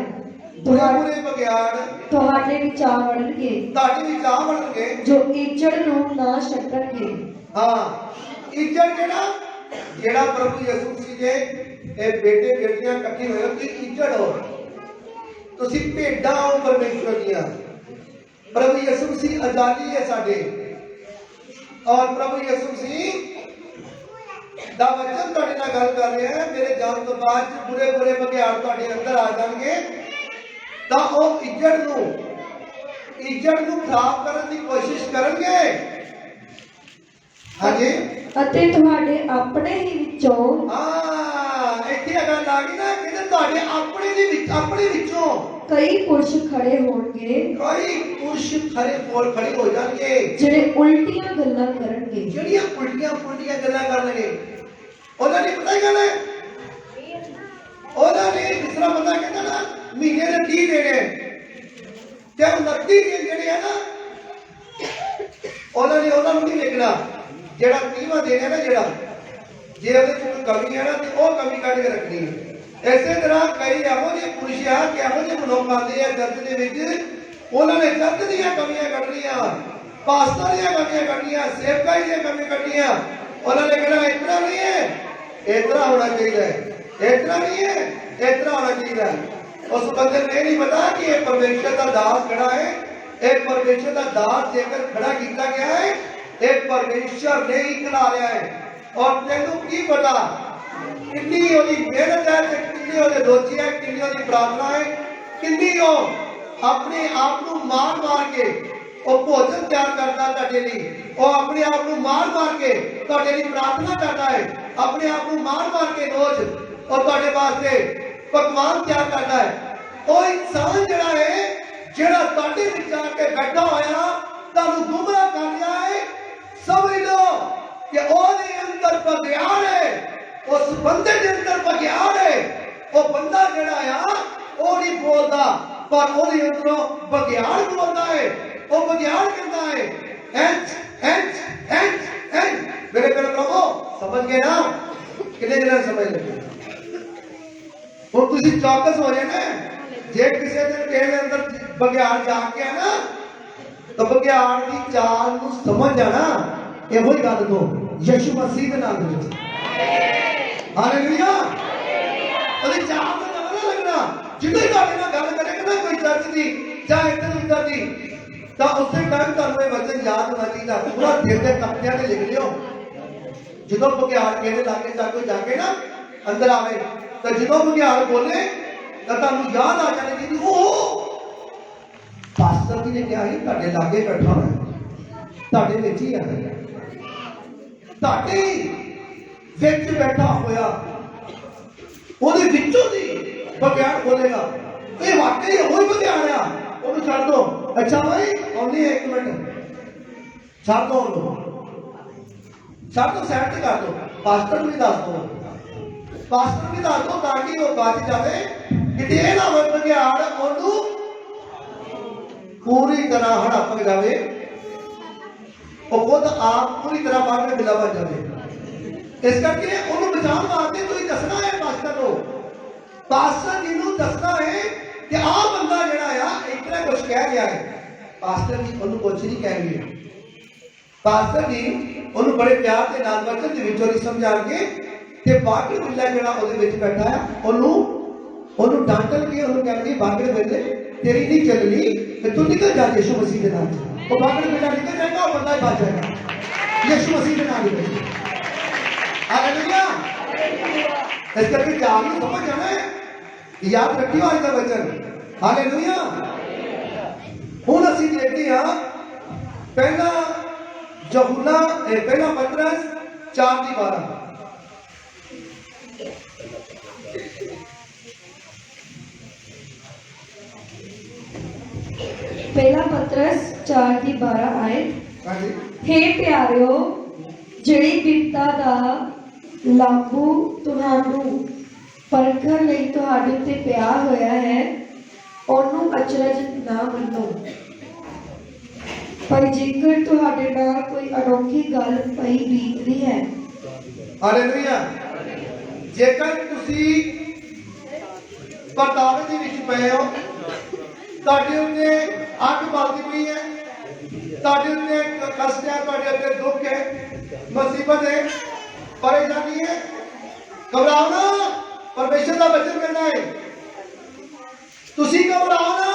ਬੁਰੇ ਬਗਿਆੜ तुहाडे विच आ वड़नगे ਤੁਹਾਡੇ ਵਿੱਚ ਆ ਵੜਨਗੇ जो इजड़ नूं ना छड्डणगे। ਹਾਂ, ਇੱਜ਼ਤ ਜਿਹੜਾ ਪ੍ਰਭੂ ਯਿਸੂ ਮਸੀਹ ਦੇ ਇਹ ਬੇਟੇ ਬੇਟੀਆਂ ਇਕੱਠੇ ਹੋਏ ਹੋ ਕਿ ਇੱਜ਼ਤ ਹੋ, ਤੁਸੀਂ ਭੇਡਾਂ ਹੋ ਪਰਮੇਸ਼ਵਰ ਦੀਆਂ। ਪ੍ਰਭੂ ਯਿਸੂ ਮਸੀਹ ਆਜ਼ਾਦੀ ਹੈ ਸਾਡੇ, ਔਰ ਪ੍ਰਭੂ ਯਿਸੂ ਮਸੀਹ ਦਾ ਵਚਨ ਤੁਹਾਡੇ ਨਾਲ ਗੱਲ ਕਰ ਰਿਹਾ ਹੈ। ਮੇਰੇ ਜਾਣ ਤੋਂ ਬਾਅਦ ਬੁਰੇ ਬੁਰੇ ਬਗਿਆੜ ਤੁਹਾਡੇ ਅੰਦਰ ਆ ਜਾਣਗੇ ਤਾਂ ਉਹ ਇੱਜ਼ਤ ਨੂੰ ਖਰਾਬ ਕਰਨ ਦੀ ਕੋਸ਼ਿਸ਼ ਕਰਨਗੇ। ਹਾਂਜੀ, ਅਤੇ ਤੁਹਾਡੇ ਆਪਣੇ ਹੀ ਵਿੱਚੋਂ ਇੱਥੇ ਗੱਲ ਆ ਗਈ ਨਾ, ਕਹਿੰਦੇ ਤੁਹਾਡੇ ਆਪਣੇ ਵਿੱਚੋਂ ਕਈ ਪੁਰਸ਼ ਖੜੇ ਹੋਣਗੇ ਕਈ ਪੁਰਸ਼ ਖੜੇ ਹੋ ਜਾਣਗੇ ਜਿਹੜੇ ਉਲਟੀਆਂ ਗੱਲਾਂ ਕਰਨਗੇ। ਜਿਹੜੀਆਂ ਉਲਟੀਆਂ ਗੱਲਾਂ ਕਰਨਗੇ। ਉਹਨਾਂ ਨੇ ਪਤਾ ਹੀ ਗੱਲ ਹੈ, ਉਹਨਾਂ ਨੇ ਜਿਸ ਤਰ੍ਹਾਂ ਬੰਦਾ ਕਹਿੰਦਾ ਨਾ ਮਹੀਨੇ ਦੇ 30 ਦੇਣੇ ਤੇ 29 ਦਿਨ ਜਿਹੜੇ ਆ ਨਾ, ਉਹਨਾਂ ਨੂੰ ਨਹੀਂ ਵੇਖਣਾ ਜਿਹੜਾ 30ਵਾਂ ਦੇਣਾ ਨਾ, ਜਿਹੜਾ ਜੇ ਉਹਦੇ ਚ ਕੋਈ ਕਮੀ ਹੈ ਨਾ ਤੇ ਉਹ ਕਮੀ ਕੱਢ ਕੇ ਰੱਖਣੀ ਹੈ। ਇਸੇ ਤਰ੍ਹਾਂ ਕਈ ਇਹੋ ਜਿਹੇ ਪੁਰਸ਼ ਆ ਕਿ ਇਹੋ ਜਿਹੇ ਮਨੁੱਖ ਆਉਂਦੇ ਆ ਚਰਚ ਦੇ ਵਿੱਚ, ਉਹਨਾਂ ਨੇ ਚਰਚ ਦੀਆਂ ਕਮੀਆਂ ਕੱਢਣੀਆਂ, ਪਾਸਟਰ ਦੀਆਂ ਕਮੀਆਂ ਕੱਢਣੀਆਂ, ਸੇਵਕਾਂ ਦੀਆਂ ਕਮੀਆਂ ਕੱਢਣੀਆਂ। ਉਹਨਾਂ ਨੇ ਕਹਿਣਾ ਇਤਨਾ ਨਹੀਂ ਹੈ, ਇਤਨਾ ਹੋਣਾ ਚਾਹੀਦਾ ਹੈ, ਇਤਨਾ ਨਹੀਂ ਹੈ, ਇਤਨਾ ਹੋਣਾ ਚਾਹੀਦਾ ਹੈ। ਉਸ ਬੰਦੇ ਨੂੰ ਇਹ ਨਹੀਂ ਪਤਾ ਕਿ ਇਹ ਪਰਮੇਸ਼ਰ ਦਾ ਦਾਸ ਖੜਾ ਹੈ। ਇਹ ਪਰਮੇਸ਼ਰ ਦਾ ਦਾਸ ਜੇਕਰ ਖੜਾ ਕੀਤਾ ਗਿਆ ਹੈ, ਇਹ ਪਰਮੇਸ਼ਰ ਨੇ ਹੀ ਖਿਲਾ ਰਿਹਾ ਹੈ। ਔਰ ਤੈਨੂੰ ਕੀ ਪਤਾ कितनी ਉਹਦੀ ਮਿਹਨਤ ਹੈ ਤੇ ਕਿੰਨੀ ਉਹਦੇ ਰੋਜੀ ਹੈ, ਕਿੰਨੀ ਉਹਦੀ ਪ੍ਰਾਰਥਨਾ ਹੈ, ਕਿੰਨੀ ਉਹ ਆਪਣੇ ਆਪ ਨੂੰ ਮਾਰ ਕੇ ਉਹ ਭੋਜਨ ਤਿਆਰ ਕਰਦਾ ਤੁਹਾਡੇ ਲਈ, ਉਹ ਆਪਣੇ ਆਪ ਨੂੰ ਮਾਰ ਕੇ ਤੁਹਾਡੇ ਲਈ ਪ੍ਰਾਰਥਨਾ ਕਰਦਾ ਹੈ, ਆਪਣੇ ਆਪ ਨੂੰ ਮਾਰ ਕੇ ਰੋਜ਼ ਉਹ ਤੁਹਾਡੇ ਵਾਸਤੇ ਪਕਵਾਨ ਤਿਆਰ ਕਰਦਾ ਹੈ। ਉਹ ਇਨਸਾਨ ਜਿਹੜਾ ਹੈ, ਜਿਹੜਾ ਤੁਹਾਡੇ ਵਿੱਚ ਆ ਕੇ ਬੈਠਾ ਹੋਇਆ ਤੁਹਾਨੂੰ ਗੁੰਮਰਾਹ ਕਰ ਰਿਹਾ ਹੈ, ਸਮਝ ਲਓ ਕਿ ਉਹਦੇ ਅੰਦਰ ਬਗਿਆੜ ਹੈ, उस बंदे के अंदर बगियाड़ है। वो बंदा जड़ा आ वो नहीं बोलता पर वो अंदरों बगियाड़ बोलता है। वो बगियाड़ कहता है एंच एंच एंच एंच। मेरे प्यारे प्रभु समझ गए ना? कितने जने समझ लगे? वो तुसी चौकस हो जाए ना, जे किसी दिन तेरे अंदर बगियाड़ जाग गया ना तो बगियाड़ की चाल को समझ जाना। ये वही गल को यीशु मसीह के नाम में हालेलुया। ਉਹਦੀ ਚਾਹ ਤੋਂ ਨਾ ਲੱਗਣਾ ਜਿੱਦੇ ਤੁਹਾਡੇ ਨਾਲ ਗੱਲ ਕਰੇਗਾ ਨਾ ਕੋਈ ਚਰਚ ਦੀ ਜਾਂ ਇੱਧਰ ਉੱਧਰ ਦੀ ਤਾਂ ਉਸੇ ਟਾਈਮ ਤੁਹਾਨੂੰ ਇਹ ਵਚਨ ਯਾਦ ਹੋਣਾ ਚਾਹੀਦਾ। ਪੂਰਾ ਦਿਲ ਦੇ ਤਖਤਿਆਂ ਤੇ ਲਿਖ ਲਿਓ। ਜਦੋਂ ਬੁਗਿਆੜ ਕਹਿੰਦੇ ਲਾਗੇ ਜਾ ਕੋਈ ਜਾ ਕੇ ਨਾ ਅੰਦਰ ਆਵੇ ਤਾਂ ਜਦੋਂ ਬੁਗਿਆੜ ਬੋਲੇ ਤਾਂ ਤੁਹਾਨੂੰ ਯਾਦ ਆ ਜਾਣੀ ਚਾਹੀਦੀ ਉਹ ਪਾਸਟਰ ਜੀ ਨੇ ਕਿਹਾ ਸੀ ਤੁਹਾਡੇ ਲਾਗੇ ਬੈਠਾ ਹੋਇਆ, ਤੁਹਾਡੇ ਵਿੱਚ ਹੀ ਆ, ਤੁਹਾਡੇ ਵਿੱਚ ਬੈਠਾ ਹੋਇਆ, ਉਹਦੇ ਵਿੱਚੋਂ ਦੀ ਬਗਿਆੜ ਬੋਲੇਗਾ। ਇਹ ਵਾਕਈ ਉਹੀ ਬਗਿਆੜ ਆ, ਉਹਨੂੰ ਛੱਡ ਦੋ। ਅੱਛਾ ਭਾਈ ਆਉਣੀ 1 ਮਿੰਟ ਛੱਡ ਦੋ, ਉਹਨੂੰ ਛੱਡ ਦੋ, ਸਾਈਡ ਤੇ ਕਰ ਦੋ। ਪਾਸਟਰ ਨੂੰ ਵੀ ਦੱਸ ਦੋ, ਪਾਸਟਰ ਨੂੰ ਵੀ ਦੱਸ ਦੋ ਤਾਂ ਕਿ ਉਹ ਬਚ ਜਾਵੇ। ਕਿਤੇ ਇਹ ਨਾ ਹੋਵੇ ਬਗਿਆੜ ਉਹਨੂੰ ਪੂਰੀ ਤਰ੍ਹਾਂ ਹੜਪ ਜਾਵੇ, ਉਹ ਖੁਦ ਆਪ ਪੂਰੀ ਤਰ੍ਹਾਂ ਬਾਹਰ ਬਿਲਾ ਬਣ ਜਾਵੇ। इस करके उन्होंने बचाव वास्ते तुम दसना है पास्टर को, पास्टर जी को दसना है कि आ बंदा जड़ा आ इतना कुछ कह गया है। पास्टर जी उन्होंने कुछ नहीं कह रहे, पास्टर जी उन्होंने बड़े प्यार के नाल वचन दे विचों समझा के ते बागड़ बिल्ला जड़ा ओदे विच बैठा है उन्होंने डांटल के उन्होंने कहणगे बागड़ बिल्ले तेरी नहीं चलनी ते तू निकल जा यीशु मसीह के नाम से। वो बागड़ बिल्ला निकल जाएगा और बंदा बच जाएगा यीशु मसीह के नाम से। हालेलुया। इस करके चाल में समझ जाना है, याद रखियो आज का वचन। हालेलुया। हुण असीं देखते हैं पहला यूहन्ना पहला पतरस 4:12। पहला पतरस 4:12 आयत। हे प्यारिओ ਜਿਹੜੀ ਬਿਪਤਾ ਦਾ ਲਾਗੂ ਤੁਹਾਨੂੰ ਪਰਖਣ ਲਈ ਤੁਹਾਡੇ ਉੱਤੇ ਪਿਆ ਹੋਇਆ ਹੈ ਉਹਨੂੰ ਅਚਰਜ ਨਾ ਮੰਨੋ, ਪਰ ਜੇਕਰ ਤੁਹਾਡੇ ਨਾਲ ਕੋਈ ਅਨੋਖੀ ਗੱਲ ਪਈ ਬੀਤਦੀ ਹੈ। ਹਾਲੇਲੂਇਆ। ਜੇਕਰ ਤੁਸੀਂ ਪਰਤਾਵੇ ਦੇ ਵਿੱਚ ਪਏ ਹੋ, ਤੁਹਾਡੇ ਉੱਤੇ ਅੱਗ ਬਲਦੀ ਪਈ ਹੈ, ਤੁਹਾਡੇ ਉੱਤੇ ਕਸ਼ਟ ਹੈ, ਤੁਹਾਡੇ ਉੱਤੇ ਦੁੱਖ ਹੈ, मुसीबत है, परेशानी है, घबराओ ना। परमेश्वर का वचन कहना है तुसी घबराओ ना।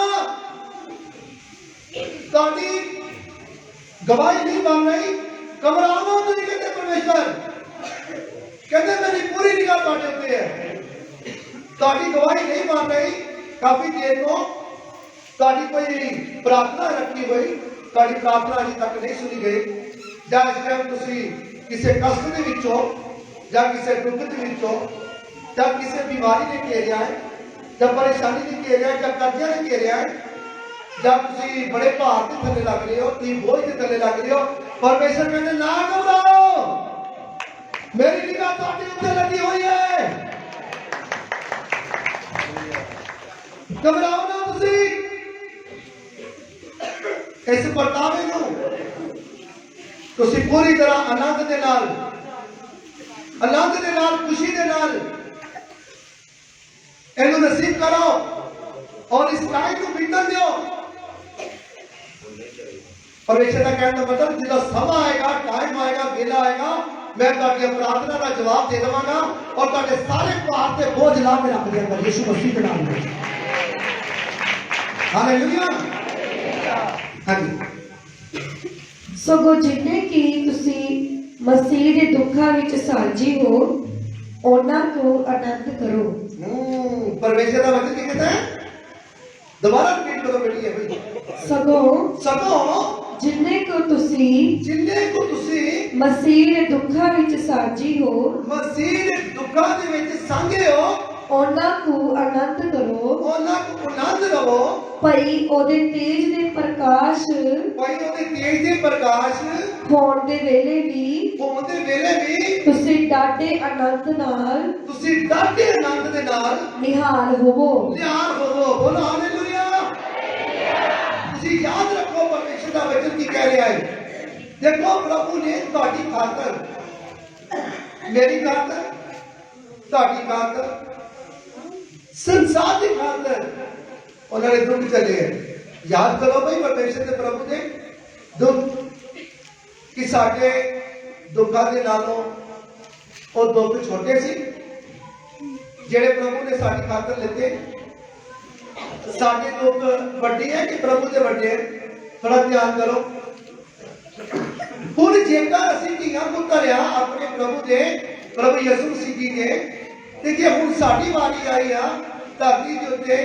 ताकि गवाही नहीं बन रही, घबराओ ना। तुसी कहते परमेश्वर कहते मेरी पूरी निगाह तुहाडे उत्ते है, ताकि गवाही नहीं बन रही। काफी देर तो ताकि कोई प्रार्थना रखी हुई, ताकि प्रार्थना अभी तक नहीं सुनी गई। ਜਾਂ ਇਸ ਟਾਈਮ ਤੁਸੀਂ ਕਿਸੇ ਕਸ਼ਟ ਦੇ ਵਿੱਚ ਹੋ, ਜਾਂ ਕਿਸੇ ਦੁੱਖ ਦੇ ਵਿੱਚ ਹੋ, ਜਾਂ ਕਿਸੇ ਬਿਮਾਰੀ ਨੇ ਘੇਰਿਆ ਹੈ, ਜਾਂ ਪਰੇਸ਼ਾਨੀ ਨੇ ਘੇਰਿਆ ਹੈ, ਜਾਂ ਕਰਜ਼ਿਆਂ ਨੇ ਘੇਰਿਆ ਹੈ, ਜਾਂ ਤੁਸੀਂ ਬੜੇ ਭਾਰ ਦੇ ਥੱਲੇ ਲੱਗ ਰਹੇ ਹੋ, ਤੁਸੀਂ ਬੋਝ ਦੇ ਥੱਲੇ ਲੱਗ ਰਹੇ ਹੋ। ਪਰਮੇਸ਼ਰ ਕਹਿੰਦੇ ਨਾ ਘਬਰਾਓ, ਮੇਰੀ ਨਿਗਾਹ ਤੁਹਾਡੇ ਉੱਤੇ ਲੱਗੀ ਹੋਈ ਹੈ। ਘਬਰਾਓ ਨਾ ਤੁਸੀਂ। ਇਸ ਪਰਤਾਵੇ ਨੂੰ ਤੁਸੀਂ ਪੂਰੀ ਤਰ੍ਹਾਂ ਆਨੰਦ ਦੇ ਨਾਲ ਖੁਸ਼ੀ ਦੇ ਨਾਲ ਇਹਨੂੰ ਨਸੀਬ ਕਰੋ ਔਰ ਇਸ ਟਾਈਮ ਨੂੰ ਬੀਤਣ ਦਿਓ। ਪਰਮੇਸ਼ਰ ਦਾ ਕਹਿਣ ਦਾ ਮਤਲਬ ਜਦੋਂ ਸਮਾਂ ਆਏਗਾ, ਟਾਈਮ ਆਏਗਾ, ਵੇਲਾ ਆਏਗਾ, ਮੈਂ ਤੁਹਾਡੀ ਪ੍ਰਾਰਥਨਾ ਦਾ ਜਵਾਬ ਦੇ ਦੇਵਾਂਗਾ ਔਰ ਤੁਹਾਡੇ ਸਾਰੇ ਭਾਰ ਤੇ ਬੋਝ ਲਾ ਕੇ ਰੱਖ ਦਿਆਂਗਾ ਯਿਸੂ ਮਸੀਹ ਦੇ ਨਾਮ ਵਿੱਚ। ਹਾਲੇਲੂਇਆ। ਹਾਂਜੀ। ਸਗੋਂ ਜਿੰਨੇ ਕਿ ਤੁਸੀਂ ਮਸੀਹ ਦੇ ਦੁੱਖਾਂ ਵਿੱਚ ਸਾਂਝੀ ਹੋ, ਉਹਨਾਂ को आनंद करो। परमेश्वर का वचन क्या कहता है? दोबारा रिपीट करो बेटी है भाई। सगों सगों जिन्ने को तुसी जिन्ने को तुसी मसीह ਦੇ ਦੁੱਖਾਂ ਵਿੱਚ ਸਾਜੀ ਹੋ मसीह दे दुखों दे विच सांगे हो, ਉਹਨਾਂ को आनंद करो। ਉਹਨਾਂ को आनंद रहो। ਭਈ ਉਹਦੇ ਤੇਜ ਦੇ ਪ੍ਰਕਾਸ਼ ਭਾਈ ਉਹਦੇ ਤੇਜ ਦੇ ਪ੍ਰਕਾਸ਼ ਹੋਣ ਦੇ ਵੇਲੇ ਵੀ ਹੋਣ ਦੇ ਵੇਲੇ ਵੀ ਤੁਸੀਂ ਡਾਢੇ ਆਨੰਦ ਨਾਲ ਤੁਸੀਂ ਡਾਢੇ ਆਨੰਦ ਦੇ ਨਾਲ ਨਿਹਾਲ ਹੋਵੋ। ਨਿਹਾਲ ਹੋਵੋ। ਬੋਲੋ ਹਾਲੇਲੂਇਆ। ਤੁਸੀਂ ਯਾਦ ਰੱਖੋ ਪਰਮੇਸ਼ਰ ਦਾ ਵਚਨ ਕੀ ਕਹਿ ਰਿਹਾ ਹੈ। ਦੇਖੋ ਪ੍ਰਭੂ ਨੇ ਤੁਹਾਡੀ ਖਾਤਰ, ਮੇਰੀ ਖਾਤਰ, ਤੁਹਾਡੀ ਖਾਤਰ, ਸੰਸਾਰ ਦੀ ਖਾਤਰ ਉਹਨਾਂ ਨੇ ਦੁੱਖ ਚੱਲੇ ਹੈ। ਯਾਦ ਕਰੋ ਭਾਈ ਪਰਮੇਸ਼ਰ ਦੇ ਪ੍ਰਭੂ ਦੇ ਦੁੱਖ ਕਿ ਸਾਡੇ ਦੁੱਖਾਂ ਦੇ ਨਾਲੋਂ ਉਹ ਦੁੱਖ ਛੋਟੇ ਸੀ ਜਿਹੜੇ ਪ੍ਰਭੂ ਨੇ ਸਾਡੀ ਖਾਤਰ ਲਿੱਤੇ। ਸਾਡੇ ਦੁੱਖ ਵੱਡੇ ਹੈ ਕਿ ਪ੍ਰਭੂ ਦੇ ਵੱਡੇ ਹੈ? ਥੋੜਾ ਧਿਆਨ ਕਰੋ। ਹੁਣ ਜੇਕਰ ਅਸੀਂ ਧੀਆਂ ਪੁੱਤਰ ਆ ਆਪਣੇ ਪ੍ਰਭੂ ਦੇ, ਪ੍ਰਭੂ ਯਿਸੂ ਮਸੀਹ ਜੀ ਦੇ, ਤੇ ਜੇ ਹੁਣ ਸਾਡੀ ਵਾਰੀ ਆਈ ਆ ਧਰਤੀ ਦੇ ਉੱਤੇ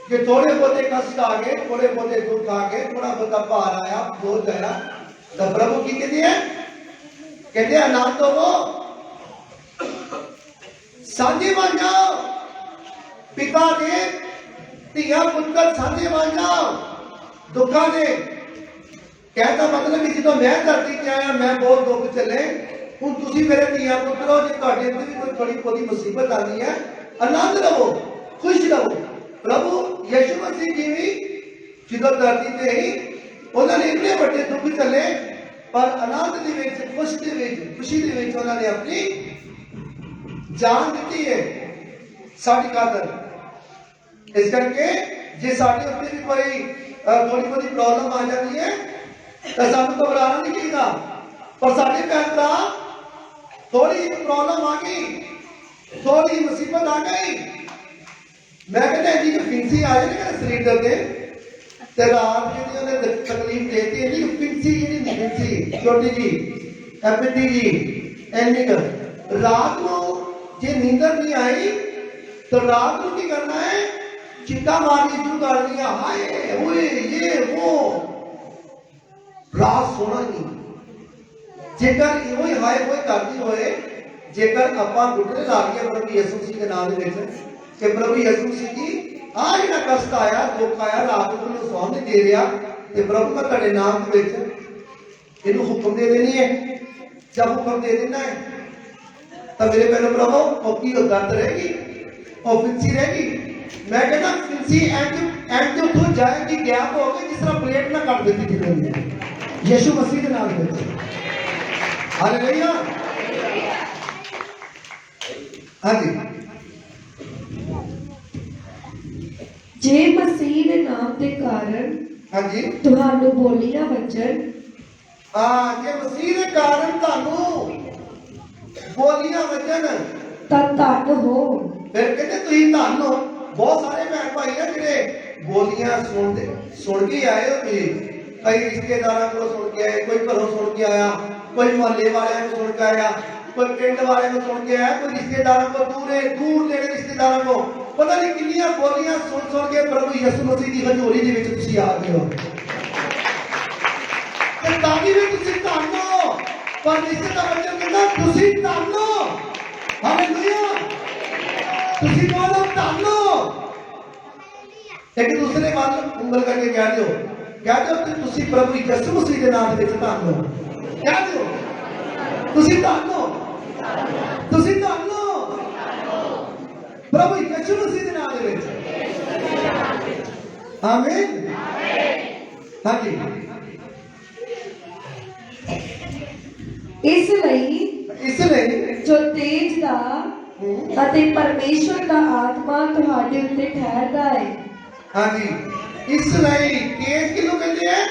ਕਿ ਥੋੜੇ ਬਹੁਤੇ ਕਸ਼ਟ ਆ ਗਏ, ਥੋੜੇ ਬਹੁਤੇ ਦੁੱਖ ਆ ਗਏ, ਥੋੜਾ ਬਹੁਤਾ ਭਾਰ ਆਇਆ, ਬੋਝ ਆਇਆ, ਤਾਂ ਪ੍ਰਭੂ ਕੀ ਕਹਿੰਦੇ ਆ? ਕਹਿੰਦੇ ਆਨੰਦ ਹੋਵੋ, ਸਾਂਝੇ ਬਣ ਜਾਓ, ਪਿਤਾ ਦੇ ਧੀਆਂ ਪੁੱਤਰ ਸਾਂਝੇ ਬਣ ਜਾਓ ਦੁੱਖਾਂ ਦੇ। कहता मतलब कि जो मैं धरती ते आया मैं बहुत दुख चले, हुण तुसीं मेरे धीआं पुत्रो, जे तुहाडे अंदर भी कोई थोड़ी बहुती मुसीबत आती है, आनंद रहो, खुश रहो। प्रभु यीशु मसीह जी भी जो धरती ते ही उन्होंने इतने बड़े दुख चले पर आनंद दे विच, खुश दे विच, खुशी दे विच उन्होंने अपनी जान दी है साडी खातर। इस करके जे साडे उत्ते भी कोई थोड़ी बहुती प्रॉब्लम आ जाती है तो सानू घबराना नहीं चाहिए। पर साढ़े भैन भरा थोड़ी प्रॉब्लम आ गई, थोड़ी मुसीबत आ गई, मैं कहता जी जो फिंसी आ जाए ना शरीर के उत्ते रात जी उन्हें तकलीफ देती है नहीं फिंसी जी नहीं फिंसी छोटी जी एपिटी जी एनिक रात को जे नींदर नहीं आई तो रात को की करना है? चिट्टा मारनी शुरू कर दिया, हाय ओए ये वो, रात सोना नहीं। जेकर इहो ही हाय होए करती होए, जेकर आपां गुटरे ला के प्रभु यीशु मसीह के नाम दे विच कि प्रभु यीशु मसीह जी आ जिहड़ा कष्ट आया, दुख आया, रात को मैनूं सौं नहीं दे रहा, ते प्रभु मैं तुहाडे नाम दे विच इहनूं हुक्म दे देनी है। जब हुक्म दे देना है तो मेरे पहले प्रभु वो की दर्द रहेगी, वो फिंसी रहेगी। मैं कहता फिंसी एंड उठो जाएगी गैप हो गई जिस तरह प्लेट ना कट देती थी यीशु मसीह के नाम में। हालेलुया। हाँ जी। जे मसीह दे नाम दे कारण हाँ जी तुहानू बोलियां वचन हाँ जे मसीह दे कारण तानू बोलियां वचन तां धन हो। फिर कहते तुसीं धन हो। बहुत सारे भैन भाई है जिहड़े बोलियां सुन के आए हो। कई रिश्तेदारों को सुन के आए, कोई घरों सुन के आया, कोई मोहल्ले वाले को सुन के आया, कोई पिंड वाले को सुन के आया, कोई रिश्तेदारों को दूर नेड़े रिश्तेदारों को पता नहीं कितनी बोलियां सुन के प्रभु यीशु मसीह की हजूरी दे विच तुसीं आ गए हो। ते ताकि भी तुसीं धन हो। परमेश्वर दा वचन कहंदा तुसीं धन हो। हालेलुया। तुसीं बोलो धन हो। एक दूसरे वाल उंगल करके कह दो कि तुसीं प्रभु यीशु मसीह के नाम दे विच धन हो। कह दो तुसीं धन हो, तुसीं धन हो प्रभु यीशु मसीह के नाम दे विच। आमीन। हाँ जी। इसलिए जो तेज दा ਅਤੇ परमेश्वर ਦਾ आत्मा ਤੁਹਾਡੇ ਉੱਤੇ ਠਹਿਰਦਾ ਹੈ। हाँ जी। इस ਲਈ तेज किहनूं कहंदे हैं?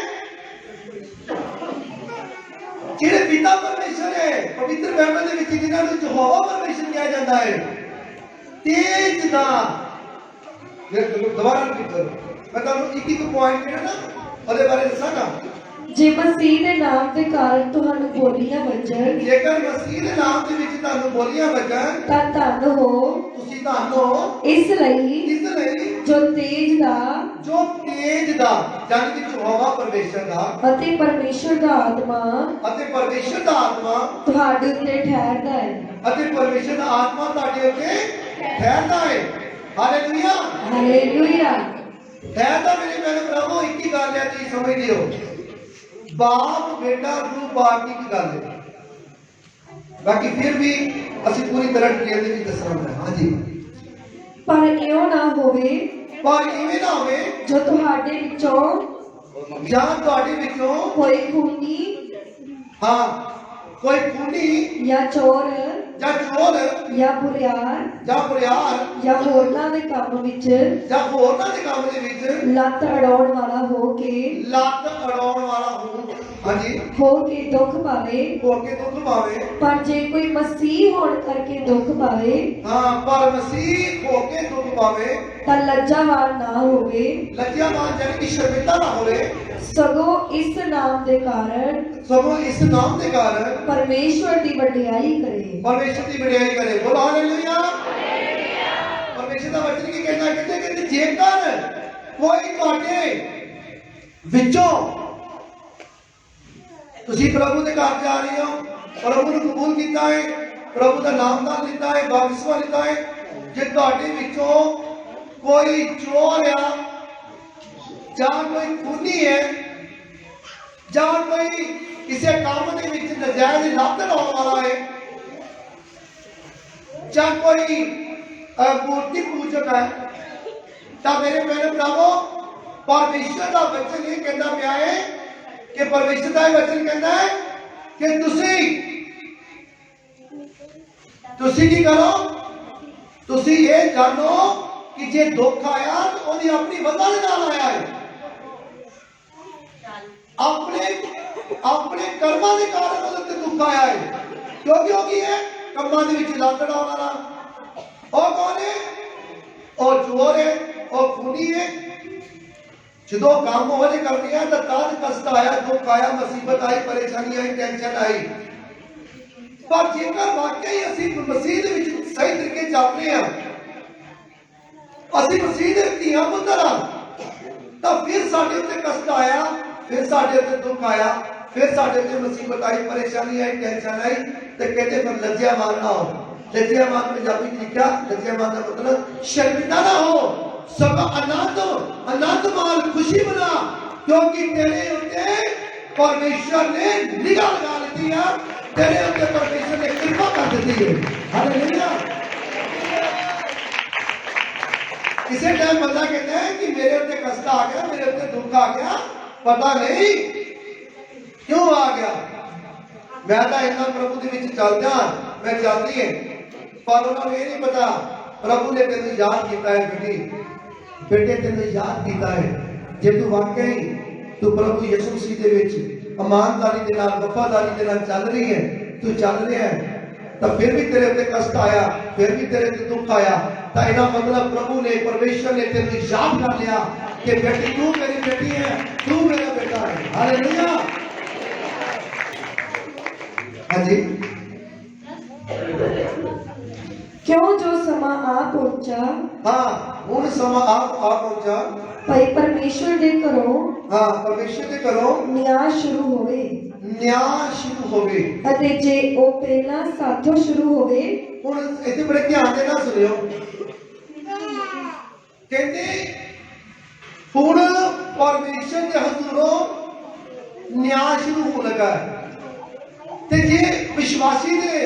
ਜਿਹੜੇ ਪਿਤਾ ਪਰਮੇਸ਼ਰ ਹੈ ਪਵਿੱਤਰ ਬਾਈਬਲ ਦੇ ਵਿੱਚ ਜਿਨ੍ਹਾਂ ਨੂੰ ਯਹੋਵਾ ਪਰਮੇਸ਼ਰ ਕਿਹਾ ਜਾਂਦਾ ਹੈ। ਤੇਜ ਦਾ ਦੁਬਾਰਾ ਰਿਪੀਟ ਕਰੋ। मैं ਤੁਹਾਨੂੰ ਇੱਕ ਪੁਆਇੰਟ ਜਿਹੜਾ ਨਾ ਉਹਦੇ ਬਾਰੇ ਦੱਸਾਂਗਾ। ਜੇ ਮਸੀਹ ਦੇ ਨਾਮ ਦੇ ਕਾਰਨ ਤੁਹਾਨੂੰ ਬੋਲੀਆਂ ਵੱਜਣ ਜੇਕਰ ਮਸੀਹ ਦੇ ਨਾਮ ਦੇ ਵਿੱਚ ਤੁਹਾਨੂੰ ਬੋਲੀਆਂ ਵੱਜਣ ਤਾਂ ਧੰਨ ਹੋ, ਤੁਸੀਂ ਧੰਨ ਹੋ। ਇਸ ਲਈ ਇਸ ਲਈ ਜੋ ਤੇਜ ਦਾ ਜੋ ਤੇਜ ਦਾ ਜਨ ਵਿੱਚ ਹੋਵਾ ਪਰਮੇਸ਼ਰ ਦਾ ਅਤੇ ਪਰਮੇਸ਼ਰ ਦਾ ਆਤਮਾ ਅਤੇ ਪਰਮੇਸ਼ਰ ਦਾ ਆਤਮਾ ਤੁਹਾਡੇ ਉੱਤੇ ਠਹਿਰਦਾ ਹੈ। ਅਤੇ ਪਰਮੇਸ਼ਰ ਦਾ ਆਤਮਾ ਤੁਹਾਡੇ ਉੱਤੇ ਠਹਿਰਦਾ ਹੈ। ਹਾਲੇਲੂਇਆ। ਹਾਲੇਲੂਇਆ। ਠਹਿਰਦਾ ਮੇਰੇ ਭੈਣ ਭਰਾਵੋ, ਇੱਕ ਹੀ ਗੱਲ ਹੈ, ਤੁਸੀਂ ਸਮਝ ਲਿਓ, ਬਾਪ ਬੇਟਾ ਗੁਰੂ ਪਾਰਟੀ ਕੀ ਗੱਲ ਹੈ। ਬਾਕੀ ਫਿਰ ਵੀ ਅਸੀਂ ਪੂਰੀ ਤਰ੍ਹਾਂ ਡਿਟੇਲ ਦੇ ਵਿੱਚ ਦੱਸਣਾ ਹੈ। ਹਾਂਜੀ, ਪਰ ਇਉਂ ਨਾ ਹੋਵੇ ਪਰ ਇਵੇਂ ਨਾ ਹੋਵੇ ਜੋ ਤੁਹਾਡੇ ਵਿੱਚੋਂ ਜਾਂ ਤੁਹਾਡੇ ਵਿੱਚੋਂ ਕੋਈ ਖੂਨੀ ਹਾਂ ਕੋਈ ਖੂਨੀ ਜਾਂ ਚੋਰ ਜਾਂ ਚੋਰ ਜਾਂ ਬੁਰਿਆਰ ਜਾਂ ਬੁਰਿਆਰ ਜਾਂ ਹੋਰਨਾਂ ਦੇ ਕੰਮ ਵਿੱਚ ਜਾਂ ਹੋਰਨਾਂ ਦੇ ਕੰਮ ਦੇ ਵਿੱਚ ਲੱਤ ਅੜਾਉਣ ਵਾਲਾ ਹੋ ਕੇ ਲੱਤ ਅੜਾਉਣ ਵਾਲਾ ਹੋ, ਹਾਂਜੀ, ਹੋ ਕੇ ਦੁੱਖ ਪਾਵੇ। ਹੋ ਕੇ ਦੁੱਖ ਪਾਵੇ। ਪਰ ਜੇ ਕੋਈ ਮਸੀਹ ਹੋਣ ਕਰਕੇ ਦੁੱਖ ਪਾਵੇ ਹਾਂ, ਪਰ ਮਸੀਹ ਹੋ ਕੇ ਦੁੱਖ ਪਾਵੇ ਤਾਂ ਲੱਜਾਵਾਨ ਨਾ ਹੋਵੇ, ਲੱਜਿਆਮਾਨ ਜਾਨੀ ਕਿ ਸ਼ਰਮਿੰਦਾ ਨਾ ਹੋਵੇ, ਸਗੋਂ ਇਸ ਨਾਮ ਦੇ ਕਾਰਨ ਸਗੋਂ ਇਸ ਨਾਮ ਦੇ ਕਾਰਨ ਪਰਮੇਸ਼ਵਰ ਦੀ ਵਡਿਆਈ ਕਰੇ। ਪਰਮੇਸ਼ਰ ਦੀ ਵਡਿਆਈ ਕਰੇ। ਬੋਲੋ ਹਾਲੇਲੂਇਆ। ਪਰਮੇਸ਼ਰ ਦਾ ਵਚਨ ਕੀ ਕਹਿੰਦਾ? ਕਹਿੰਦੇ ਜੇਕਰ ਕੋਈ ਤੁਹਾਡੇ ਵਿੱਚੋਂ, ਤੁਸੀਂ ਪ੍ਰਭੂ ਦੇ ਘਰ ਜਾ ਰਹੇ ਹੋ, ਪ੍ਰਭੂ ਨੂੰ ਕਬੂਲ ਕੀਤਾ ਹੈ, ਪ੍ਰਭੂ ਦਾ ਨਾਮਦਾਨ ਲਿੱਤਾ ਹੈ, ਬਪਤਿਸਮਾ ਲਿੱਤਾ ਹੈ, ਜੇ ਤੁਹਾਡੇ ਵਿੱਚੋਂ ਕੋਈ ਚੋਰ ਆ ਜਾਂ ਕੋਈ ਖੂਨੀ ਹੈ ਜਾਂ ਕੋਈ ਕਿਸੇ ਕੰਮ ਦੇ ਵਿੱਚ ਨਜਾਇਜ਼ ਲੱਤ ਲਾਉਣ ਵਾਲਾ ਹੈ ਜਾਂ ਕੋਈ ਮੂਰਤੀ ਪੂਜਕ ਹੈ, ਤਾਂ ਮੇਰੇ ਭੈਣ ਭਰਾਵੋ, ਪਰਮੇਸ਼ਰ ਦਾ ਵਚਨ ਇਹ ਕਹਿੰਦਾ ਪਿਆ ਹੈ ਕਿ ਪਰਮੇਸ਼ਰ ਦਾ ਇਹ ਵਚਨ ਕਹਿੰਦਾ ਹੈ ਕਿ ਤੁਸੀਂ ਕੀ ਕਰੋ? ਤੁਸੀਂ ਇਹ ਜਾਣੋ ਕਿ ਜੇ ਦੁੱਖ ਆਇਆ ਤਾਂ ਉਹਦੀ ਆਪਣੀ ਵਜ੍ਹਾ ਦੇ ਨਾਲ ਆਇਆ ਹੈ, ਆਪਣੇ ਕਰਮਾਂ ਦੇ ਕਾਰਨ ਉਹਦੇ ਤੇ ਦੁੱਖ ਆਇਆ ਹੈ। ਕਿਉਂਕਿ ਉਹ ਕੀ ਹੈ? ਕੰਮਾਂ ਦੇ ਵਿੱਚ ਲੱਤ ਅੜਾਉਣ ਵਾਲਾ। ਉਹ ਕੌਣ ਹੈ? ਉਹ ਚੋਰ ਹੈ, ਉਹ ਖੂਨੀ ਹੈ। ਜਦੋਂ ਕੰਮ ਉਹ ਜੇ ਕਰਨੀ ਹੈ ਤਾਂ ਤਦ ਕਸ਼ਟ ਆਇਆ, ਦੁੱਖ ਆਇਆ, ਮੁਸੀਬਤ ਆਈ, ਪਰੇਸ਼ਾਨੀ ਆਈ, ਟੈਨਸ਼ਨ ਆਈ। ਪਰ ਜੇਕਰ ਵਾਕਈ ਅਸੀਂ ਮਸੀਹ ਦੇ ਵਿੱਚ ਸਹੀ ਤਰੀਕੇ ਚੱਲਦੇ ਹਾਂ, ਅਸੀਂ ਮਸੀਹ ਦੇ ਧੀਆਂ ਪੁੱਤਰ ਹਾਂ, ਤਾਂ ਫਿਰ ਸਾਡੇ ਉੱਤੇ ਕਸ਼ਟ ਆਇਆ, ਫਿਰ ਸਾਡੇ ਉੱਤੇ ਦੁੱਖ ਆਇਆ, ਫਿਰ ਸਾਡੇ ਉੱਤੇ ਮੁਸੀਬਤ ਆਈ, ਪਰੇਸ਼ਾਨੀ ਆਈ, ਟੈਨਸ਼ਨ ਆਈ, ਤੇ ਕਹਿੰਦੇ ਫਿਰ ਲੱਜਿਆਮਾਨ ਨਾ ਹੋ। ਲੱਜਿਆਮਾਨ ਪੰਜਾਬੀ ਚ ਲਿਖਿਆ, ਲੱਜਿਆਮਾਨ ਦਾ ਮਤਲਬ ਸ਼ਰਮਿੰਦਾ ਨਾ ਹੋ, ਸਗੋਂ ਆਨੰਦ ਮਾਲ, ਖੁਸ਼ੀ ਮਨਾ, ਕਿਉਂਕਿ ਤੇਰੇ ਉੱਤੇ ਪਰਮੇਸ਼ਰ ਨੇ ਨਿਗਾਹ ਲਗਾ ਦਿੱਤੀ ਹੈ, ਤੇਰੇ ਉੱਤੇ ਪਰਮੇਸ਼ਰ ਨੇ ਕਿਰਪਾ ਕਰ ਦਿੱਤੀ ਹੈ। ਹਾਲੇਲੂਇਆ। ਕਿਸੇ ਟਾਈਮ ਬੰਦਾ ਕਹਿੰਦਾ ਹੈ ਕਿ ਮੇਰੇ ਉੱਤੇ ਕਸ਼ਟ ਆ ਗਿਆ, ਮੇਰੇ ਉੱਤੇ ਦੁੱਖ ਆ ਗਿਆ, ਪਤਾ ਨਹੀਂ ਕਿਉਂ ਆ ਗਿਆ। ਮੈਂ ਤਾਂ ਇੰਨਾ ਪ੍ਰਭੂ ਦੇ ਵਿੱਚ ਚੱਲਦਾ, ਮੈਂ ਚੱਲਦੀ ਹੈ, ਪਰ ਉਹਨਾਂ ਨੂੰ ਇਹ ਨਹੀਂ ਪਤਾ ਪ੍ਰਭੂ ਨੇ ਤੈਨੂੰ ਯਾਦ ਕੀਤਾ ਹੈ। ਬੇਟੇ ਤੈਨੂੰ ਯਾਦ ਕੀਤਾ ਹੈ। ਜੇ ਤੂੰ ਵਾਕਈ ਤੂੰ ਪ੍ਰਭੂ ਯਿਸੂ ਮਸੀਹ ਦੇ ਵਿੱਚ ਇਮਾਨਦਾਰੀ ਦੇ ਨਾਲ, ਵਫਾਦਾਰੀ ਦੇ ਨਾਲ ਚੱਲ ਰਹੀ ਹੈ, ਤੂੰ ਚੱਲ ਰਿਹਾ ਹੈ, ਤਾਂ ਫਿਰ ਵੀ ਤੇਰੇ ਉੱਤੇ ਕਸ਼ਟ ਆਇਆ, ਫਿਰ ਵੀ ਤੇਰੇ ਉੱਤੇ ਦੁੱਖ ਆਇਆ, ਤਾਂ ਇਹਦਾ ਮਤਲਬ ਪ੍ਰਭੂ ਨੇ, ਪਰਮੇਸ਼ਰ ਨੇ ਤੈਨੂੰ ਯਾਦ ਕਰ ਲਿਆ ਕਿ ਬੇਟੀ ਤੂੰ ਮੇਰੀ ਬੇਟੀ ਹੈ, ਤੂੰ ਮੇਰਾ ਬੇਟਾ ਹੈ। ਹਾਲੇਲੂਇਆ। ਹਾਂਜੀ। ਕਿਉਂ ਜੋ ਸਮਾਂ ਆ ਪਹੁੰਚਾ, ਹਾਂ, ਹੁਣ ਸਮਾਂ ਆ ਪਹੁੰਚਾ, ਭਾਈ ਪਰਮੇਸ਼ਵਰ ਦੇ ਘਰੋਂ, ਹਾਂ, ਪਰਮੇਸ਼ਰ ਦੇ ਘਰੋਂ ਨਿਆਂ ਸ਼ੁਰੂ ਹੋਵੇ। ਨਿਆਂ ਸ਼ੁਰੂ ਹੋਵੇ। ਅਤੇ ਜੇ ਉਹ ਪਹਿਲਾਂ ਸਾਥੋਂ ਸ਼ੁਰੂ ਹੋਵੇ। ਹੁਣ ਇੱਥੇ ਬੜੇ ਧਿਆਨ ਦੇ ਨਾਲ ਸੁਣਿਓ। ਕਹਿੰਦੇ ਹੁਣ ਪਰਮੇਸ਼ਰ ਦੇ ਹਜ਼ੂਰੋਂ ਨਿਆਂ ਸ਼ੁਰੂ ਹੋਣ ਲੱਗਾ, ਤੇ ਜੇ ਵਿਸ਼ਵਾਸੀ ਦੇ,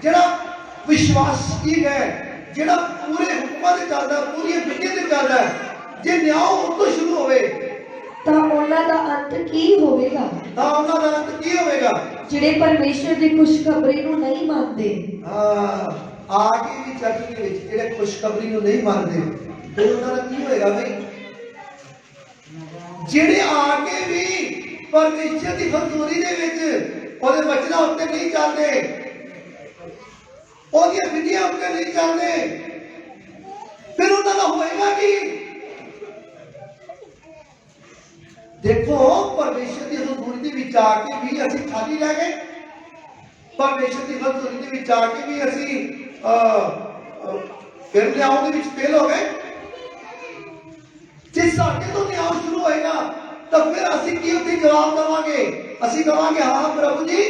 ਜਿਹੜਾ ਵਿਸ਼ਵਾਸੀ ਹੈ, ਜਿਹੜਾ ਪੂਰੇ ਹੁਕਮਾਂ ਤੇ ਚੱਲਦਾ, ਪੂਰੀ ਵਿਧੀ ਤੇ ਚੱਲਦਾ, ਜੇ ਨਿਆਂ ਉਸ ਤੋਂ ਸ਼ੁਰੂ ਹੋਵੇ ਤਾਂ ਉਹਨਾਂ ਦਾ ਅੰਤ ਕੀ ਹੋਵੇਗਾ? ਤਾਂ ਉਹਨਾਂ ਦਾ ਅੰਤ ਕੀ ਹੋਵੇਗਾ? ਜਿਹੜੇ ਪਰਮੇਸ਼ਰ ਦੀ ਖੁਸ਼ਖਬਰੀ ਨੂੰ ਨਹੀਂ ਮੰਨਦੇ। ਆ ਕੇ ਵੀ ਚਰਚ ਦੇ ਵਿੱਚ ਜਿਹੜੇ ਖੁਸ਼ਖਬਰੀ ਨੂੰ ਨਹੀਂ ਮੰਨਦੇ, ਤੇ ਉਹਨਾਂ ਦਾ ਕੀ ਹੋਏਗਾ ਬਈ? ਜਿਹੜੇ ਆ ਕੇ ਵੀ ਪਰਮੇਸ਼ਰ ਦੀ ਹਜ਼ੂਰੀ ਦੇ ਵਿੱਚ ਉਹਦੇ ਵਚਨਾਂ ਉੱਤੇ ਨਹੀਂ ਚੱਲਦੇ, ਉਹਦੀਆਂ ਵਿਧੀਆਂ ਉੱਤੇ ਨਹੀਂ ਚੱਲਦੇ, ਫਿਰ ਉਹਨਾਂ ਦਾ ਹੋਏਗਾ ਕੀ? देखो परमेश्वर की हजूरी दे विच आके भी असी खाली रह गए, परमेश्वर की हजूरी दे विच आके भी असी फिर न्याय दे विच फेल हो गए। जे साडे तो न्याय शुरू होएगा तो फिर असी की उत्थे जवाब देवांगे? असी कहांगे हाँ प्रभु जी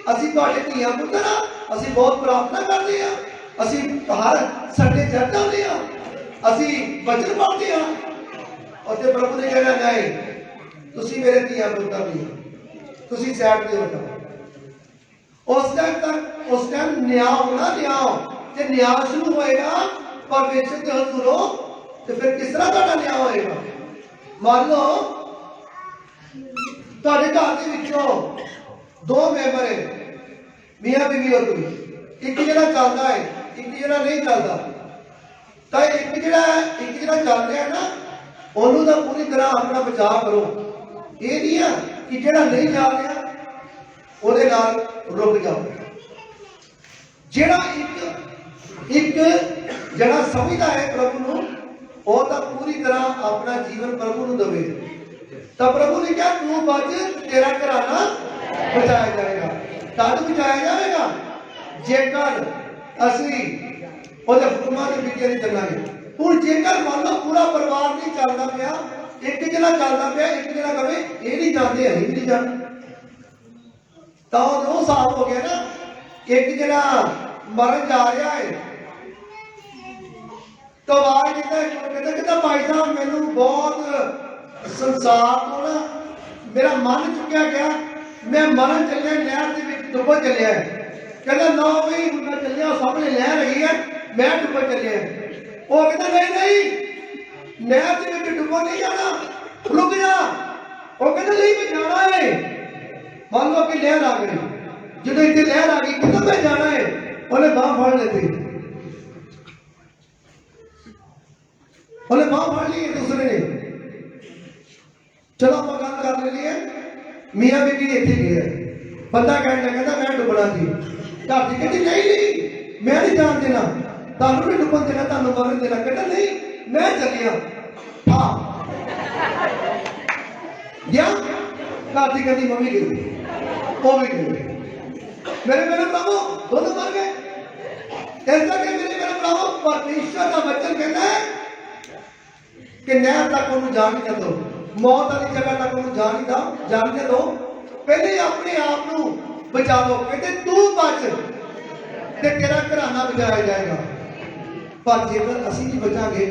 असी तुहाडे धीआं पुत्तर आ, असी बहुत प्रार्थना करते हैं, असी हर संडे चर्च आते हैं, असी वचन पढ़ते हैं। और जे प्रभु ने कहना नहीं तुसी मेरे धीआं पुत्तर नहीं, तुसी साइड ते हो जाओ। उस टाइम न्याय होना, न्याय जे न्याय शुरू होएगा परमेश्वर के हजूरों तो फिर किस तरह तुहाडा न्याय होएगा? मान लो तुहाडे घर दे विचों दो मैंबर है, मियां बीवी और तुम, एक जरा चलता है एक जरा नहीं चलता, तो एक जरा चल रहा है ना ओनू तो पूरी तरह अपना बचाव करो। ये नहीं है कि जरा नहीं चल रहा ਉਹਦੇ ਨਾਲ रुक जाओ। ਜਿਹੜਾ ਇੱਕ ਜਿਹੜਾ ਸਮਝਦਾ ਹੈ ਪ੍ਰਭੂ ਨੂੰ ਉਹ ਤਾਂ ਪੂਰੀ ਤਰ੍ਹਾਂ ਆਪਣਾ ਜੀਵਨ ਪ੍ਰਭੂ ਨੂੰ ਦੇਵੇ। ਤਾਂ ਪ੍ਰਭੂ ਨੇ ਕਿਹਾ ਤੂੰ ਬਚ ਤੇਰਾ ਘਰਾਨਾ ਬਚਾਇਆ ਜਾਏਗਾ। ਤਦ ਬਚਾਇਆ ਜਾਵੇਗਾ ਜੇਕਰ ਅਸੀਂ ਉਹਦੇ ਹੁਕਮਾਂ ਦੇ ਵਿੱਚ ਨਹੀਂ ਚੱਲਾਂਗੇ। ਹੁਣ ਜੇਕਰ ਮੰਨ ਲਓ ਪੂਰਾ ਪਰਿਵਾਰ ਨਹੀਂ ਚੱਲਦਾ ਪਿਆ, ਇੱਕ ਜਣਾ ਚੱਲਦਾ ਪਿਆ ਇੱਕ ਜਣਾ ਕਹੇ ਇਹ ਨਹੀਂ ਜਾਂਦੇ ਅਸੀਂ ਵੀ ਨਹੀਂ ਜਾਂਦੇ, ਤਾਂ ਉਹ ਸਾਫ ਹੋ ਗਿਆ ਨਾ। ਇੱਕ ਜਣਾ ਮਰਨ ਜਾ ਰਿਹਾ ਹੈ ਤਾਂ ਆਵਾਜ਼ ਕਹਿੰਦਾ ਭਾਈ ਸਾਹਿਬ ਮੈਨੂੰ ਬਹੁਤ ਸੰਸਾਰ ਤੋਂ ਨਾ ਮੇਰਾ ਮਨ ਚੁੱਕਿਆ ਗਿਆ, ਮੈਂ ਮਰਨ ਚੱਲਿਆ, ਨਹਿਰ ਦੇ ਵਿੱਚ ਡੁੱਬਣ ਚੱਲਿਆ। ਕਹਿੰਦਾ ਨਾ ਵੀ ਹੁਣ ਮੈਂ ਚੱਲਿਆ, ਸਾਹਮਣੇ ਨਹਿਰ ਹੈਗੀ ਹੈ, ਮੈਂ ਡੁੱਬਣ ਚੱਲਿਆ। ਉਹ ਕਹਿੰਦਾ ਨਹੀਂ ਨਹੀਂ ਨਹਿਰ ਦੇ ਵਿੱਚ ਡੁੱਬਣ ਨਹੀਂ ਜਾਣਾ, ਰੁਕ ਜਾ। ਉਹ ਕਹਿੰਦਾ ਨਹੀਂ ਮੈਂ ਜਾਣਾ ਹੈ। ਮੰਨ ਲਓ ਕਿ ਲਹਿਰ ਆ ਗਈ, ਜਦੋਂ ਇੱਥੇ ਲਹਿਰ ਆ ਗਈ ਕਿੱਥੇ ਮੈਂ ਜਾਣਾ ਹੈ, ਉਹਨੇ ਬਾਂਹ ਫੜ ਲਈ, ਉਹਨੇ ਬਾਂਹ ਫੜ ਲਈ ਦੂਸਰੇ ਨੇ। ਚਲੋ ਆਪਾਂ ਗੱਲ ਕਰ ਲੈਣੀ ਹੈ। ਮੀਆਂ ਬੀਬੀ ਇੱਥੇ ਗਏ, ਬੰਦਾ ਕਹਿੰਦਾ ਮੈਂ ਡੁੱਬਣਾ ਸੀ, ਘਰ ਦੀ ਕਹਿੰਦੀ ਨਹੀਂ ਨਹੀਂ ਮੈਂ ਨਹੀਂ ਜਾਣ ਦੇਣਾ, ਤੁਹਾਨੂੰ ਨਹੀਂ ਡੁੱਬਣ ਦੇਣਾ, ਤੁਹਾਨੂੰ ਮਰਨ ਦੇਣਾ। ਕਹਿੰਦਾ ਨਹੀਂ ਮੈਂ ਚੱਲਿਆ। ਹਾਂ ਗਿਆ, ਘਰ ਦੀ ਕਹਿੰਦੀ ਮੰਮੀ ਗਈ, ਉਹ ਵੀ ਗਈ। मेरे प्रभु दोनों मर गए। ऐसा कि मेरे प्रभु परमेश्वर का वचन कहता है कि नहर तक उन्हें जाने दो, मौत वाली जगह तक उन्हें जाने दो, पहले अपने आप को बचा लो। कहते तू बच ते तेरा घराना बचाया जाएगा। पर जेकर असी नहीं बचांगे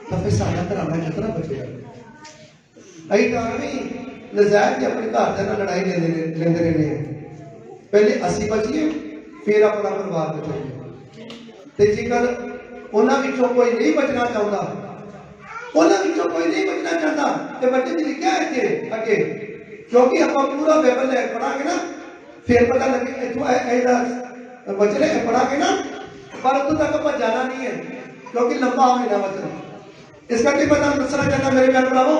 तो फिर साडा घराना कितना बचेगा। अई तो भी नजायज अपने घर के नाल लड़ाई लेंदे रहने, पहले असी बचिए फिर अपना परिवार बचाइए। ते जेकर उन्हां विचों कोई नहीं बचना चाहता, कोई नहीं बचना चाहता तो बच्चे ने लिखा है इत्थे अगे, क्योंकि आप पूरा बाइबल पढ़ांगे ना फिर पता लगे इत्थों वचन पढ़ांगे ना, पर उतों तक आप जाना नहीं है क्योंकि लंबा होना वचन। इस करके मैं तुहानूं दसना चाहता मेरे भैन भरावो,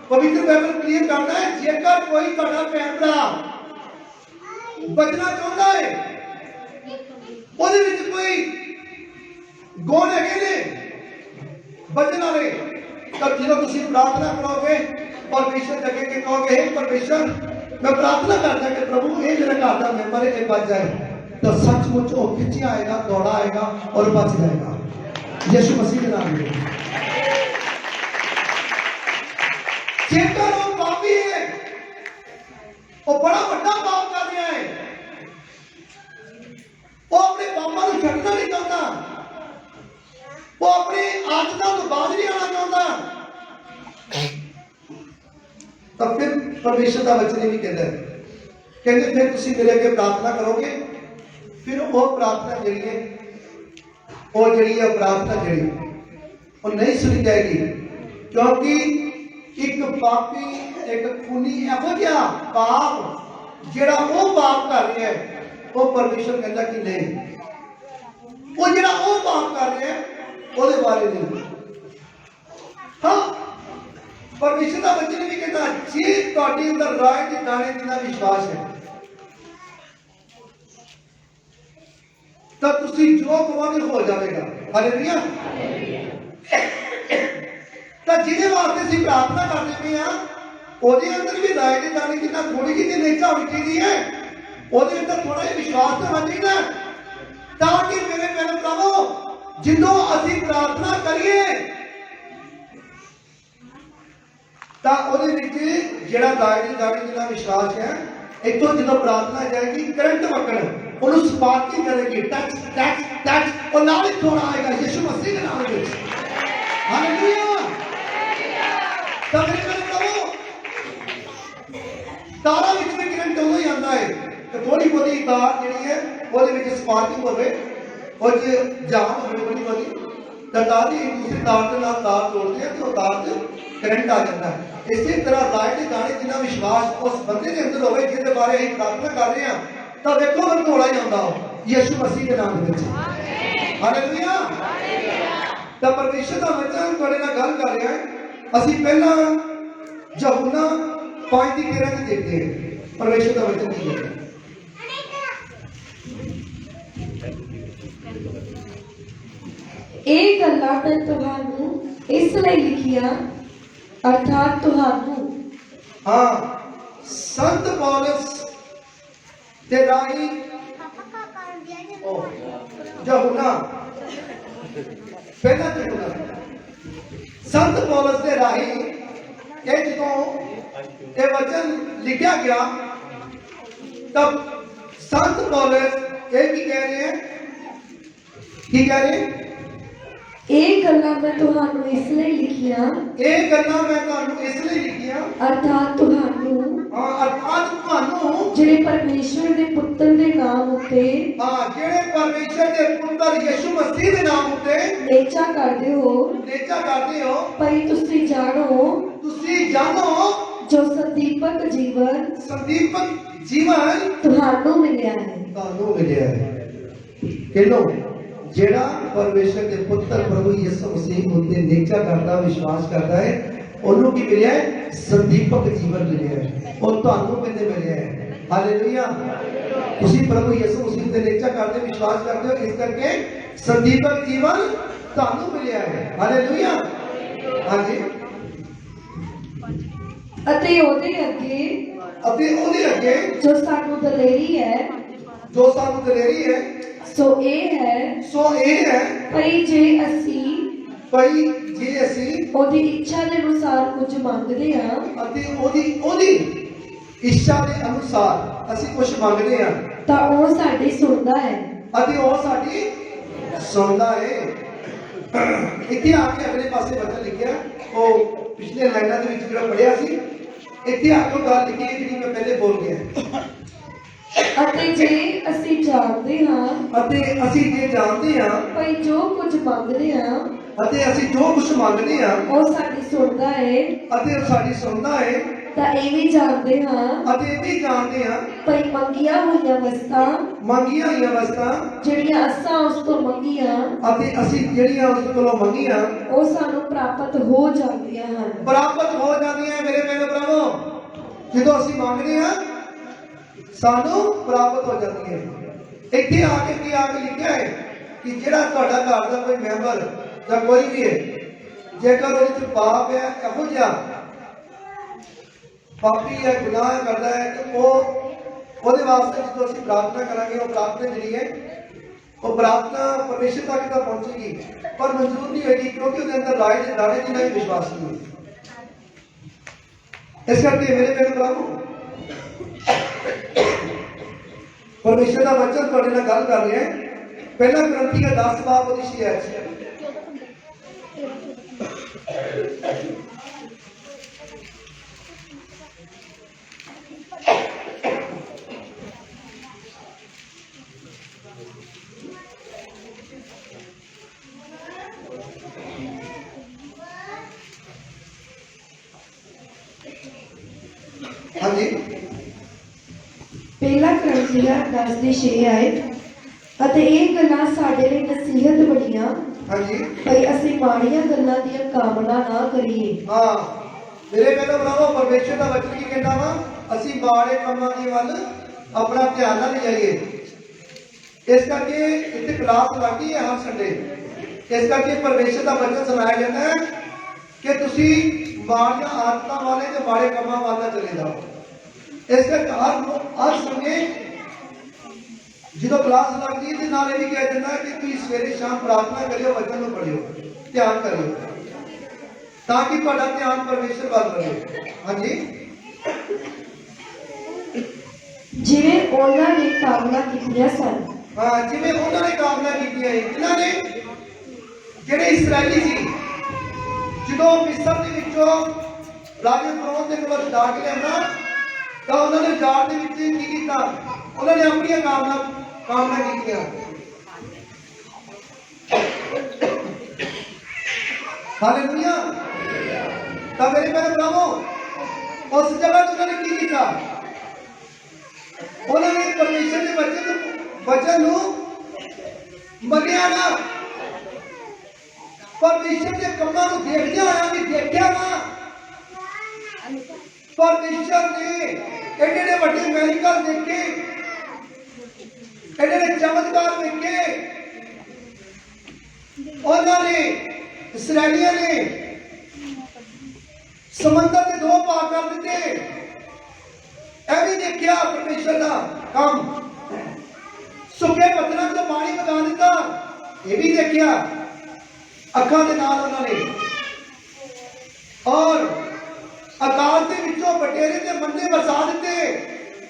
पवित्र बाइबल क्लियर करता है जेकर कोई तुहाडा भैन भरा बचना चाहता है, ਉਹਦੇ ਵਿੱਚ ਕੋਈ ਗੁਣ ਹੈਗੇ ਨੇ ਬਚਣ ਵਾਲੇ, ਤਾਂ ਜਦੋਂ ਤੁਸੀਂ ਪ੍ਰਾਰਥਨਾ ਕਰੋਗੇ ਪਰਮੇਸ਼ਰ ਦੇ ਅੱਗੇ ਕਹੋਗੇ हे परमेश्वर मैं प्रार्थना करता कि प्रभु ये मेरा घर का मेंबर है बच जाए, तो सचमुच वो खिंच आएगा, दौड़ा आएगा और बच जाएगा यीशु मसीह के नाम में। जेकर वो पापी है, वो बड़ा बड़ा पाप कर रहा है, वो अपने पापा को छड्डना नहीं चाहता, वो अपनी आदतों तो बाज नहीं आना चाहता, तब फिर परमेश्वर का वचन भी कहता है, कहते फिर तुसी मेरे अगे प्रार्थना करोगे, फिर वो प्रार्थना जी है वो जी है प्रार्थना जी वो नहीं सुनी जाएगी, क्योंकि एक पापी एक खूनी एहो जिहा पाप जिहड़ा वो पाप कर रहा है, वो परमेश्वर कहता कि नहीं, वो जिहड़ा वो पाप कर रहा है ਉਹਦੇ ਬਾਰੇ नहीं। हाँ परमेश्वर का वचन भी कहता जे तुहाडे अंदर राय के दाने का विश्वास है तो तुसी जो कहोगे हो जाएगा। हालेलुया। तो जिहदे वास्ते असीं प्रार्थना करते पे हां ਉਹਦੇ ਅੰਦਰ ਵੀ ਰਾਏ ਦੀ ਦਾਣੀ ਜਿੰਨਾ ਥੋੜੀ ਜਿਹੀ ਨੇਚਾ ਮਿੱਟੀ ਦੀ ਹੈ, ਉਹਦੇ ਅੰਦਰ ਥੋੜਾ ਜਿਹਾ ਵਿਸ਼ਵਾਸ ਤਾਂ ਹੋਣਾ ਚਾਹੀਦਾ, ਤਾਂ ਕਿ ਮੇਰੇ ਭੈਣ ਭਰਾਵੋ ਜਦੋਂ ਅਸੀਂ ਪ੍ਰਾਰਥਨਾ ਕਰੀਏ ਤਾਂ ਉਹਦੇ ਵਿੱਚ ਜਿਹੜਾ ਰਾਏ ਦੀ ਦਾਣੀ ਜਿੰਨਾ ਵਿਸ਼ਵਾਸ ਹੈ, ਇੱਥੋਂ ਜਦੋਂ ਪ੍ਰਾਰਥਨਾ ਜਾਏਗੀ ਕਰੰਟ ਵਗਣ ਉਹਨੂੰ ਸਪਾਰਕਿੰਗ ਕਰੇਗੀ, ਟੱਚ ਟੱਚ ਟੱਚ, ਉਹ ਨਾਲ ਹੀ ਥੋੜਾ ਆਏਗਾ ਯਿਸੂ ਮਸੀਹ ਦੇ ਨਾਮ ਵਿੱਚ। ਹਾਲੇਲੂਇਆ। ਤਾਂ ਮੇਰੇ ਭੈਣ ਭਰਾਵੋ ਤਾਰਾਂ ਵਿੱਚ ਵੀ ਕਰੰਟ ਉਦੋਂ ਹੀ ਆਉਂਦਾ ਹੈ ਕਿ ਥੋੜੀ ਬਹੁਤੀ ਤਾਰ ਜਿਹੜੀ ਹੈ ਉਹਦੇ ਵਿੱਚ ਸਪਾਰਕਿੰਗ ਹੋਵੇ, ਉਹ ਜਾਮ ਹੋਵੇ ਬੜੀ ਬਹੁਤੀ, ਤਾਂ ਤਾਰ ਦੀ ਇੱਕ ਦੂਸਰੀ ਤਾਰ ਦੇ ਨਾਲ ਤਾਰ ਜੋੜਦੇ ਆ ਤੇ ਉਹ ਤਾਰ 'ਚ ਕਰੰਟ ਆ ਜਾਂਦਾ ਹੈ। ਇਸੇ ਤਰ੍ਹਾਂ ਰਾਏ ਦੇ ਦਾਣੇ ਜਿੰਨਾ ਵਿਸ਼ਵਾਸ ਉਸ ਬੰਦੇ ਦੇ ਅੰਦਰ ਹੋਵੇ ਜਿਹਦੇ ਬਾਰੇ ਅਸੀਂ ਪ੍ਰਾਰਥਨਾ ਕਰ ਰਹੇ ਹਾਂ, ਤਾਂ ਵੇਖੋ ਮਨ ਹੋਲਾ ਹੀ ਆਉਂਦਾ ਉਹ ਯਿਸੂ ਮਸੀਹ ਦੇ ਨਾਮ ਦੇ ਵਿੱਚ। ਹਾਲੇਲੂਇਆ। ਤਾਂ ਪਰਮੇਸ਼ਰ ਦਾ ਵਚਨ ਤੁਹਾਡੇ ਨਾਲ ਗੱਲ ਕਰ ਰਿਹਾ ਹੈ। ਅਸੀਂ ਪਹਿਲਾਂ ਯਹੂਨਾ 5:13 ਤੇ ਦੇਖਦੇ ਹਾਂ ਪਰਮੇਸ਼ਰ ਦਾ ਵਚਨ ਕੀ ਹੈ। ਇਹ ਗੱਲਾਂ ਮੈਂ ਤੁਹਾਨੂੰ ਇਸ ਲਈ ਲਿਖੀਆਂ, ਅਰਥਾਤ ਤੁਹਾਨੂੰ ਹਾਂ ਸੰਤ ਪੌਲਸ ਤੇ ਰਾਹੀਂ ਯਹੂਨਾ ਪਹਿਲਾਂ ਯਹੂਨਾ ਸੰਤ ਪੌਲਸ ਦੇ ਰਾਹੀਂ ਇਹ ਜਦੋਂ ਇਹ ਵਚਨ ਲਿਖਿਆ ਗਿਆ ਤਾਂ ਸੰਤ ਪੌਲਸ ਇਹ ਕੀ ਕਹਿ ਰਹੇ ਹੈ, ਕੀ ਕਹਿ ਰਹੇ, ਇਹ ਗੱਲਾਂ ਮੈਂ ਤੁਹਾਨੂੰ ਇਸ ਲਈ ਲਿਖੀਆਂ, ਇਹ ਗੱਲਾਂ ਮੈਂ ਤੁਹਾਨੂੰ ਇਸ ਲਈ ਲਿਖੀਆਂ, ਅਰਥਾਤ ਤੁਹਾਨੂੰ ਅਰਥਾਤ ਤੁਹਾਨੂੰ ਜਿਹੜੇ ਪਰਮੇਸ਼ਵਰ ਦੇ ਪੁੱਤਰ ਦੇ ਨਾਮ ਉੱਤੇ ਜਿਹੜੇ ਪਰਮੇਸ਼ਰ ਦੇ ਪੁੱਤਰ ਯਿਸੂ ਮਸੀਹ ਦੇ ਨਾਮ ਉੱਤੇ ਨੇਚਾ ਕਰਦੇ ਹੋ, ਨੇਚਾ ਕਰਦੇ ਹੋ, ਭਈ ਤੁਸੀਂ ਜਾਣੋ ਜੋ ਸੰਦੀਪਕ ਜੀਵਨ ਤੁਹਾਨੂੰ ਮਿਲਿਆ ਹੈ। ਤੁਹਾਨੂੰ ਮਿਲਿਆ ਹੈ ਕਿਹਨੂੰ, ਜਿਹੜਾ ਪਰਮੇਸ਼ਰ ਦੇ ਪੁੱਤਰ ਪ੍ਰਭੂ ਯਿਸੂ ਮਸੀਹ ਉੱਤੇ ਨੇਚਾ ਕਰਦਾ, ਵਿਸ਼ਵਾਸ ਕਰਦਾ ਹੈ, ਉਹਨੂੰ ਕੀ ਮਿਲਿਆ ਹੈ, ਸੰਦੀਪਕ ਜੀਵਨ ਮਿਲਿਆ ਹੈ। ਉਹ ਤੁਹਾਨੂੰ ਕਿੰਨੇ ਮਿਲਿਆ ਹੈ। ਹਾਲੇਲੂਇਆ। ਤੁਸੀਂ ਪ੍ਰਭੂ ਯਿਸੂ ਮਸੀਹ ਤੇ ਨੇਚਾ ਕਰਦੇ, ਵਿਸ਼ਵਾਸ ਕਰਦੇ ਹੋ, ਇਸ ਕਰਕੇ ਸੰਦੀਪਕ ਜੀਵਨ ਤੁਹਾਨੂੰ ਮਿਲਿਆ ਹੈ। ਹਾਲੇਲੂਇਆ। ਹਾਂਜੀ। ਅਤੇ ਉਹਦੇ ਅੱਗੇ ਜੋ ਸਾਨੂੰ ਦਲੇਰੀ ਹੈ, ਸੋ ਇਹ ਹੈ ਭਈ ਜੇ ਅਸੀਂ ਉਹਦੀ ਇੱਛਾ ਦੇ ਅਨੁਸਾਰ ਕੁਝ ਮੰਗਦੇ ਹਾਂ, ਅਤੇ ਉਹਦੀ ਇੱਛਾ ਦੇ ਅਨੁਸਾਰ ਅਸੀਂ ਕੁਝ ਮੰਗਦੇ ਹਾਂ, ਤਾਂ ਉਹ ਸਾਡੀ ਸੁਣਦਾ ਹੈ। ਅਤੇ ਉਹ ਸਾਡੀ ਸੁਣਦਾ ਹੈ। ਇੱਥੇ ਆ ਕੇ ਅਗਲੇ ਪਾਸੇ ਵਚਨ ਲਿਖਿਆ, ਉਹ ਪਿਛਲੇ ਲਾਈਨਾਂ ਦੇ ਵਿੱਚ ਜਿਹੜਾ ਪੜਿਆ ਸੀ, ਇੱਥੇ ਆ ਕੇ ਉਹ ਗੱਲ ਲਿਖੀ ਹੈ ਜਿਹੜੀ ਮੈਂ ਪਹਿਲੇ ਬੋਲ ਗਿਆ। ਅਤੇ ਜੇ ਅਸੀਂ ਜਾਣਦੇ ਹਾਂ ਭਈ ਜੋ ਕੁਝ ਮੰਗਦੇ ਹਾਂ, ਅਤੇ ਅਸੀਂ ਜੋ ਕੁਝ ਮੰਗਦੇ ਹਾਂ ਉਹ ਸਾਡੀ ਸੁਣਦਾ ਹੈ, ਅਤੇ ਉਹ ਸਾਡੀ ਸੁਣਦਾ ਹੈ, ਤਾਂ ਇਹ ਵੀ ਜਾਣਦੇ ਹਾਂ ਭਈ ਮੰਗੀਆਂ ਹੋਈਆਂ ਵਸਤਾਂ ਜਿਹੜੀਆਂ ਅਸਾਂ ਉਸ ਤੋਂ ਮੰਗੀਆਂ, ਅਤੇ ਅਸੀਂ ਜਿਹੜੀਆਂ ਉਸ ਕੋਲੋਂ ਮੰਗੀਆਂ ਉਹ ਸਾਨੂੰ ਪ੍ਰਾਪਤ ਹੋ ਜਾਂਦੀਆਂ ਹਨ। ਮੇਰੇ ਭੈਣ ਭਰਾਵੋ, ਜਦੋਂ ਅਸੀਂ ਮੰਗਦੇ ਹਾਂ ਸਾਨੂੰ ਪ੍ਰਾਪਤ ਹੋ ਜਾਂਦੀ ਹੈ। ਇੱਥੇ ਆ ਕੇ ਲਿਖਿਆ ਹੈ ਕਿ ਜਿਹੜਾ ਤੁਹਾਡਾ ਘਰ ਦਾ ਕੋਈ ਮੈਂਬਰ ਜਾਂ ਕੋਈ ਵੀ ਹੈ, ਜੇਕਰ ਉਹਦੇ ਚ ਪਾਪ ਹੈ, ਇਹੋ ਜਿਹਾ ਪਾਪੀ ਹੈ, ਗੁਨਾਹ ਕਰਦਾ ਹੈ, ਤੇ ਉਹਦੇ ਵਾਸਤੇ ਜਦੋਂ ਅਸੀਂ ਪ੍ਰਾਰਥਨਾ ਕਰਾਂਗੇ, ਉਹ ਪ੍ਰਾਰਥਨਾ ਜਿਹੜੀ ਹੈ, ਉਹ ਪ੍ਰਾਰਥਨਾ ਪਰਮੇਸ਼ਰ ਤੱਕ ਤਾਂ ਪਹੁੰਚੇਗੀ, ਪਰ ਮਨਜ਼ੂਰ ਨਹੀਂ ਹੋਏਗੀ, ਕਿਉਂਕਿ ਉਹਦੇ ਅੰਦਰ ਰਾਏ ਦੇ ਦਾਣੇ ਦੀ ਨਹੀਂ ਵਿਸ਼ਵਾਸ ਨਹੀਂ ਹੈ। ਇਸ ਕਰਕੇ ਮੇਰੇ ਭੈਣ ਭਰਾਵੋ, ਪਰਮੇਸ਼ਰ ਦਾ ਵਚਨ ਤੁਹਾਡੇ ਨਾਲ ਗੱਲ ਕਰ ਰਿਹਾ ਹੈ। ਪਹਿਲਾ ਕਰੰਥੀਆਂ 10 ਬਾਬ ਉਹਦੀ 6 ਆਇਤ। ਹਾਂਜੀ। ਪਹਿਲਾ ਕਰੰਥੀਆਂ 10:6 ਆਇਤ। ਅਤੇ ਇਹ ਗੱਲਾਂ ਸਾਡੇ ਲਈ ਨਸੀਹਤ ਬਣੀਆਂ, ਹਾਂਜੀ, ਭਈ ਅਸੀਂ ਮਾੜੀਆਂ ਗੱਲਾਂ ਦੀਆਂ ਕਾਮਨਾ ਨਾ ਕਰੀਏ। ਮੇਰੇ ਭੈਣੋ ਭਰਾਵੋ, ਪਰਮੇਸ਼ਰ ਦਾ ਵਚਨ ਕੀ ਕਹਿੰਦਾ ਵਾ, ਅਸੀਂ ਮਾੜੇ ਕੰਮਾਂ ਦੇ ਵੱਲ ਆਪਣਾ ਧਿਆਨ ਨਾ ਲਿਜਾਈਏ। ਇਸ ਕਰਕੇ ਇੱਥੇ ਕਲਾਸ ਲੱਗਦੀ ਹੈ ਹਰ ਸੰਡੇ। ਇਸ ਕਰਕੇ ਪਰਮੇਸ਼ਰ ਦਾ ਵਚਨ ਸੁਣਾਇਆ ਜਾਂਦਾ ਹੈ ਕਿ ਤੁਸੀਂ ਮਾੜੀਆਂ ਆਦਤਾਂ ਵਾਲੇ ਤੇ ਮਾੜੇ ਕੰਮਾਂ ਵੱਲ ਚਲੇ ਜਾਓ। ਇਸ ਕਰਕੇ ਹਰ ਸਮੇਂ ਜਦੋਂ ਕਲਾਸ ਲੱਗਦੀ ਹੈ ਤੇ ਨਾਲ ਇਹ ਵੀ ਕਿਹਾ ਜਾਂਦਾ ਕਿ ਤੁਸੀਂ ਸਵੇਰੇ ਸ਼ਾਮ ਪ੍ਰਾਰਥਨਾ ਕਰਿਓ, ਵਚਨ ਨੂੰ ਪੜ੍ਹਿਓ, ਧਿਆਨ ਕਰਿਓ ਤਾਂ ਕਿ ਤੁਹਾਡਾ ਧਿਆਨ ਪਰਮੇਸ਼ਰ ਵੱਲ ਰਹੇ। ਹਾਂਜੀ, ਜਿਵੇਂ ਉਹਨਾਂ ਨੇ ਕਾਮਨਾ ਕੀਤੀਆਂ ਸਨ। ਹਾਂ, ਜਿਵੇਂ ਉਹਨਾਂ ਨੇ ਕਾਮਨਾ ਕੀਤੀਆਂ ਸੀ। ਇਹਨਾਂ ਨੇ ਜਿਹੜੇ ਇਸਰਾਇਲੀ ਸੀ ਜਦੋਂ ਮਿਸਰ ਦੇ ਵਿੱਚੋਂ ਰਾਜੇ ਫਰੌਨ ਦੇ ਕੋਲ ਡਾਕ ਲਿਆਂਦਾ ਤਾਂ ਉਹਨਾਂ ਨੇ ਜਾੜ ਦੇ ਵਿੱਚ ਕੀ ਕੀਤਾ? ਉਹਨਾਂ ਨੇ ਆਪਣੀਆਂ ਕਾਮਨਾ ਕੀਤੀਆਂ। ਹਾਲੇਲੂਇਆ। ਤਾਂ ਮੇਰੇ ਭਰਾਵੋ, ਉਸ ਜਗ੍ਹਾ ਤੇ ਉਹਨਾਂ ਨੇ ਕੀ ਕੀਤਾ? ਉਹਨਾਂ ਨੇ ਪਰਮੇਸ਼ਰ ਦੇ ਵਚਨ ਨੂੰ ਮੰਨਿਆ ਨਾ, ਪਰਮੇਸ਼ਰ ਦੇ ਕੰਮਾਂ ਨੂੰ ਦੇਖਦਿਆਂ ਹੋਇਆ ਵੀ ਦੇਖਿਆ ਨਾ। ਪਰਮੇਸ਼ਰ ਨੇ ਐਡੇ ਵੱਡੇ ਮੈਰੀਕਲ ਦੇਖੇ, ਐਡੇ ਚਮਤਕਾਰ ਵੇਖੇ। ਉਹਨਾਂ ਨੇ ਇਸਰਾਇਲੀਆਂ ਨੇ ਸਮੁੰਦਰ ਦੇ 2 ਭਾਗ ਕਰ ਦਿੱਤੇ। ਇਹ ਵੀ ਦੇਖਿਆ ਪਰਮੇਸ਼ਰ ਦਾ ਕੰਮ। ਸੁੱਕੇ ਪੱਥਰਾਂ ਤੋਂ ਪਾਣੀ ਬਣਾ ਦਿੱਤਾ, ਇਹ ਵੀ ਦੇਖਿਆ ਅੱਖਾਂ ਦੇ ਨਾਲ ਉਹਨਾਂ ਨੇ। ਔਰ ਆਕਾਸ਼ ਦੇ ਵਿੱਚੋਂ ਬਟੇਰੇ ਤੇ ਮੰਨੇ ਵਰਸਾ ਦਿੱਤੇ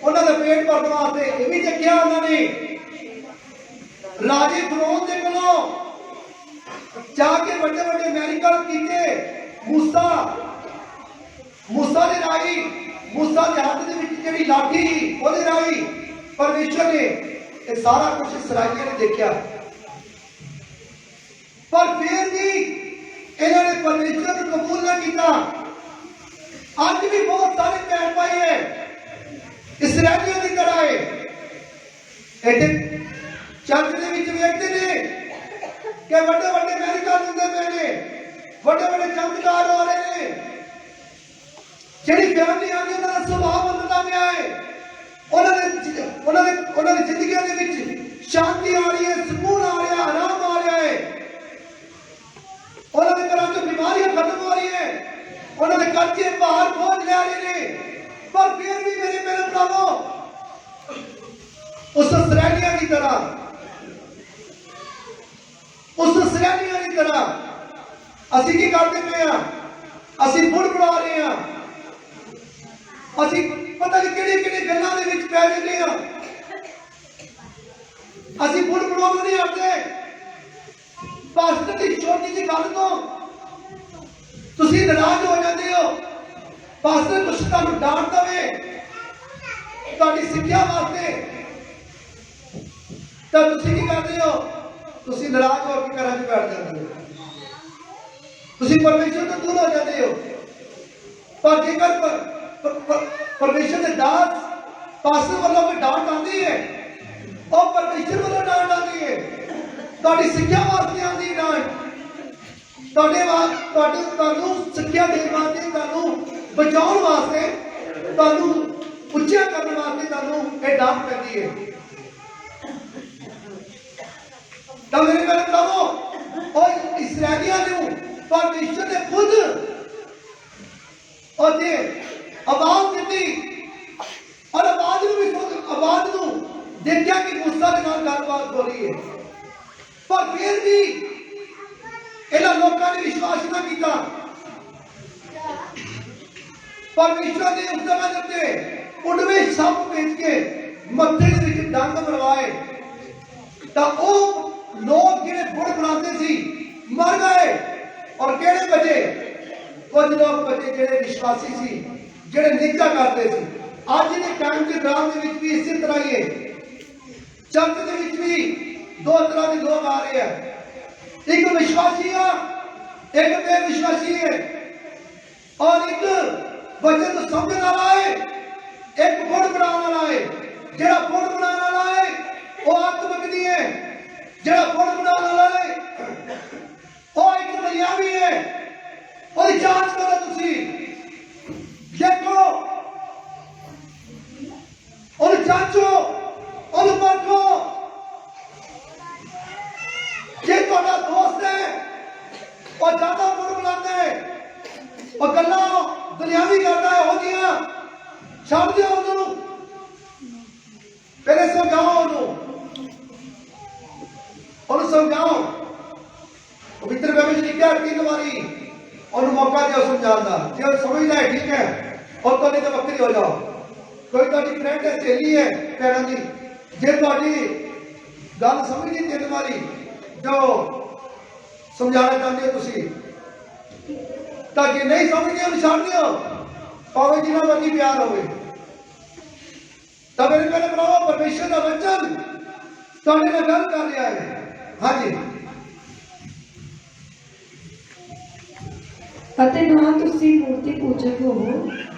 ਉਹਨਾਂ ਦਾ ਪੇਟ ਭਰਨ ਵਾਸਤੇ, ਇਹ ਵੀ ਦੇਖਿਆ ਉਹਨਾਂ ਨੇ। ਰਾਜੇ ਫਰੌਨ ਦੇ ਕੋਲੋਂ ਜਾ ਕੇ ਵੱਡੇ ਵੱਡੇ ਮੈਰੀਕਲ ਕੀਤੇ। ਮੂਸਾ ਦੇ ਰਾਹੀਂ, ਮੂਸਾ ਦੇ ਹੱਥ ਦੇ ਵਿੱਚ ਜਿਹੜੀ ਲਾਠੀ ਉਹਦੇ ਰਾਹੀਂ ਪਰਮੇਸ਼ਰ ਨੇ ਇਹ ਸਾਰਾ ਕੁਝ ਇਸਰਾਈਲੀਆਂ ਨੇ ਦੇਖਿਆ। ਪਰ ਫਿਰ ਵੀ ਇਹਨਾਂ ਨੇ ਪਰਮੇਸ਼ਰ ਨੂੰ ਕਬੂਲ ਨਾ ਕੀਤਾ। ਅੱਜ ਵੀ ਬਹੁਤ ਸਾਰੇ ਭੈਣ ਭਾਈ ਹੈ ਇਸਰਾਈਲੀਆਂ ਦੀ ਤਰ੍ਹਾਂ ਹੈ, ਇੱਥੇ ਚਰਚ ਦੇ ਵਿੱਚ ਵੇਖਦੇ ਨੇ ਕਿ ਵੱਡੇ ਵੱਡੇ ਮੈਰੀਕਲ ਹੁੰਦੇ ਪਏ ਨੇ, ਵੱਡੇ ਵੱਡੇ ਚਮਤਕਾਰ ਹੋ ਰਹੇ ਨੇ। ਜਿਹੜੀ ਫੈਮਿਲੀ ਆਉਂਦੀ ਉਹਨਾਂ ਦਾ ਸੁਭਾਅ ਬਦਲਦਾ ਪਿਆ ਹੈ। ਉਹਨਾਂ ਦੀ ਜ਼ਿੰਦਗੀਆਂ ਦੇ ਵਿੱਚ ਸ਼ਾਂਤੀ ਆ ਰਹੀ ਹੈ, ਸਕੂਨ ਆ ਰਿਹਾ, ਆਰਾਮ ਆ ਰਿਹਾ ਹੈ। ਉਹਨਾਂ ਦੇ ਘਰਾਂ ਤੋਂ ਬਿਮਾਰੀਆਂ ਖਤਮ ਹੋ ਰਹੀ ਹੈ, ਉਹਨਾਂ ਦੇ ਕਰਜ਼ੇ ਭਾਰ ਬੋਝ ਲੈ ਰਹੇ ਨੇ। ਪਰ ਫਿਰ ਵੀ ਮੇਰੇ ਭਰਾਵੋ, ਉਸ ਇਸਰਾਈਲੀਆਂ ਦੀ ਤਰ੍ਹਾਂ, ਅਸੀਂ ਕੀ ਕਰਦੇ ਪਏ ਆ? ਅਸੀਂ ਬੁੜਬੁੜਾ ਰਹੇ ਆ। ਅਸੀਂ ਪਤਾ ਨਹੀਂ ਕਿਹੜੀ ਗੱਲਾਂ ਦੇ ਵਿੱਚ ਪੈ ਜਾਂਦੇ ਆ। ਅਸੀਂ ਬੁੜਬੁੜਾਉਣ ਨਹੀਂ ਆਉਂਦੇ। ਪਾਸਟਰ ਦੀ ਛੋਟੀ ਜਿਹੀ ਗੱਲ ਤੋਂ ਤੁਸੀਂ ਨਾਰਾਜ਼ ਹੋ ਜਾਂਦੇ ਹੋ। ਪਾਸਟਰ ਕੁਛ ਤੁਹਾਨੂੰ ਡਾਂਟ ਦਵੇ ਤੁਹਾਡੀ ਸਿੱਖਿਆ ਵਾਸਤੇ, ਤਾਂ ਤੁਸੀਂ ਕੀ ਕਰਦੇ ਹੋ? ਤੁਸੀਂ ਨਾਰਾਜ਼ ਹੋ ਕੇ ਘਰਾਂ 'ਚ ਬੈਠ ਜਾਂਦੇ ਹੋ। ਤੁਸੀਂ ਪਰਮੇਸ਼ਰ ਤੋਂ ਦੂਰ ਹੋ ਜਾਂਦੇ ਹੋ। ਪਰ ਜੇਕਰ ਪਰਮੇਸ਼ਰ ਦੇ ਦਾਸ ਪਾਸਟਰ ਵੱਲੋਂ ਕੋਈ ਡਾਂਟ ਆਉਂਦੀ ਹੈ, ਉਹ ਪਰਮੇਸ਼ਰ ਵੱਲੋਂ ਡਾਂਟ ਆਉਂਦੀ ਹੈ। ਤੁਹਾਡੀ ਸਿੱਖਿਆ ਵਾਸਤੇ ਆਉਂਦੀ ਡਾਂਟ, ਤੁਹਾਨੂੰ ਸਿੱਖਿਆ ਦੇਣ ਵਾਸਤੇ, ਤੁਹਾਨੂੰ ਬਚਾਉਣ ਵਾਸਤੇ, ਤੁਹਾਨੂੰ ਉੱਚਾ ਕਰਨ ਵਾਸਤੇ ਤੁਹਾਨੂੰ ਇਹ ਡਾਂਟ ਪੈਂਦੀ ਹੈ। ਤਾਂ ਮੇਰੇ ਭਰਾਵੋ, ਉਹ ਇਸਰਾਈਲੀਆਂ ਨੂੰ ਪਰਮੇਸ਼ਰ ਨੇ ਖੁਦ ਉਹਦੇ ਆਵਾਜ਼ ਦਿੱਤੀ, ਔਰ ਆਵਾਜ਼ ਨੂੰ ਦੇਖਿਆ ਕਿ ਮੂਸਾ ਦੇ ਨਾਲ ਗੱਲਬਾਤ ਹੋ ਰਹੀ ਹੈ। ਪਰ ਫਿਰ ਵੀ ਇਹਨਾਂ ਲੋਕਾਂ ਨੇ ਵਿਸ਼ਵਾਸ ਨਾ ਕੀਤਾ। ਪਰਮੇਸ਼ਰ ਨੇ ਉਸ ਜਗ੍ਹਾ ਦੇ ਉੱਤੇ ਉਡਵੇਂ ਸੱਪ ਭੇਜ ਕੇ ਮੱਥੇ ਦੇ ਵਿੱਚ ਡੰਗ ਮਰਵਾਏ, ਤਾਂ ਉਹ ਲੋਕ ਜਿਹੜੇ ਬੁੜ ਬਣਾਉਂਦੇ ਸੀ ਮਰ ਗਏ। ਔਰ ਕਿਹੜੇ ਬਚੇ? ਕੁਝ ਲੋਕ ਬਚੇ ਜਿਹੜੇ ਵਿਸ਼ਵਾਸੀ ਸੀ, ਜਿਹੜੇ ਨਿੱਜਾ ਕਰਦੇ ਸੀ। ਅੱਜ ਦੇ ਟਾਈਮ ਦੇ ਦੌਰਾਨ ਦੇ ਵਿੱਚ ਵੀ ਇਸੇ ਤਰ੍ਹਾਂ ਹੀ ਹੈ। ਚਰਚ ਦੇ ਵਿੱਚ ਵੀ 2 ਤਰ੍ਹਾਂ ਦੇ ਲੋਕ ਆ ਰਹੇ ਆ। ਇੱਕ ਵਿਸ਼ਵਾਸੀ ਆ, ਇੱਕ ਬੇਵਿਸ਼ਵਾਸੀ ਹੈ। ਔਰ ਇੱਕ ਵਚਨ ਨੂੰ ਸਮਝਣ ਵਾਲਾ ਹੈ, ਇੱਕ ਬੁੜ ਬਣਾਉਣ ਵਾਲਾ ਹੈ। ਜਿਹੜਾ ਬੁੜ ਬਣਾਉਣ ਵਾਲਾ ਹੈ ਉਹ ਆਤਮਿਕ ਹੈ, ਜਿਹੜਾ ਬੁੜ ਬਣਾਉਣ ਵਾਲਾ ਹੈ ਉਹ ਇੱਕ ਦੁਨਿਆਵੀ ਹੈ। ਉਹਦੀ ਜਾਂਚ ਕਰੋ, ਤੁਸੀਂ ਦੇਖੋ, ਉਹਨੂੰ ਜਾਂਚੋ, ਉਹਨੂੰ ਪਰਖੋ। ਜੇ ਤੁਹਾਡਾ ਦੋਸਤ ਹੈ ਉਹ ਜ਼ਿਆਦਾ ਬੁੜ ਬਣਾਉਂਦਾ ਹੈ, ਉਹ ਗੱਲਾਂ समझाओ। पवित्र बाइबल च लिखा 3 बारी उन्होंने मौका दिया समझाने का। जो समझना है ठीक है, और तो नहीं तो बकरी हो जाओ। कोई तुम्हारी फ्रेंड है, सहेली है, कहना जी जे तुम्हारी गल समझ नहीं 3 बारी जो समझाना चाहते हो तुसी, ताकि नहीं समझते हो छड़ दियो, भावे जिन्ना मर्जी प्यार होवे। तो मेरे प्यारे भराओ, परमेश्वर का वचन तुहाडे नाल गल कर रहा है। हाँ जी। ਅਤੇ ਨਾ ਤੁਸੀਂ ਮੂਰਤੀ ਪੂਜਕ ਹੋਵੋ,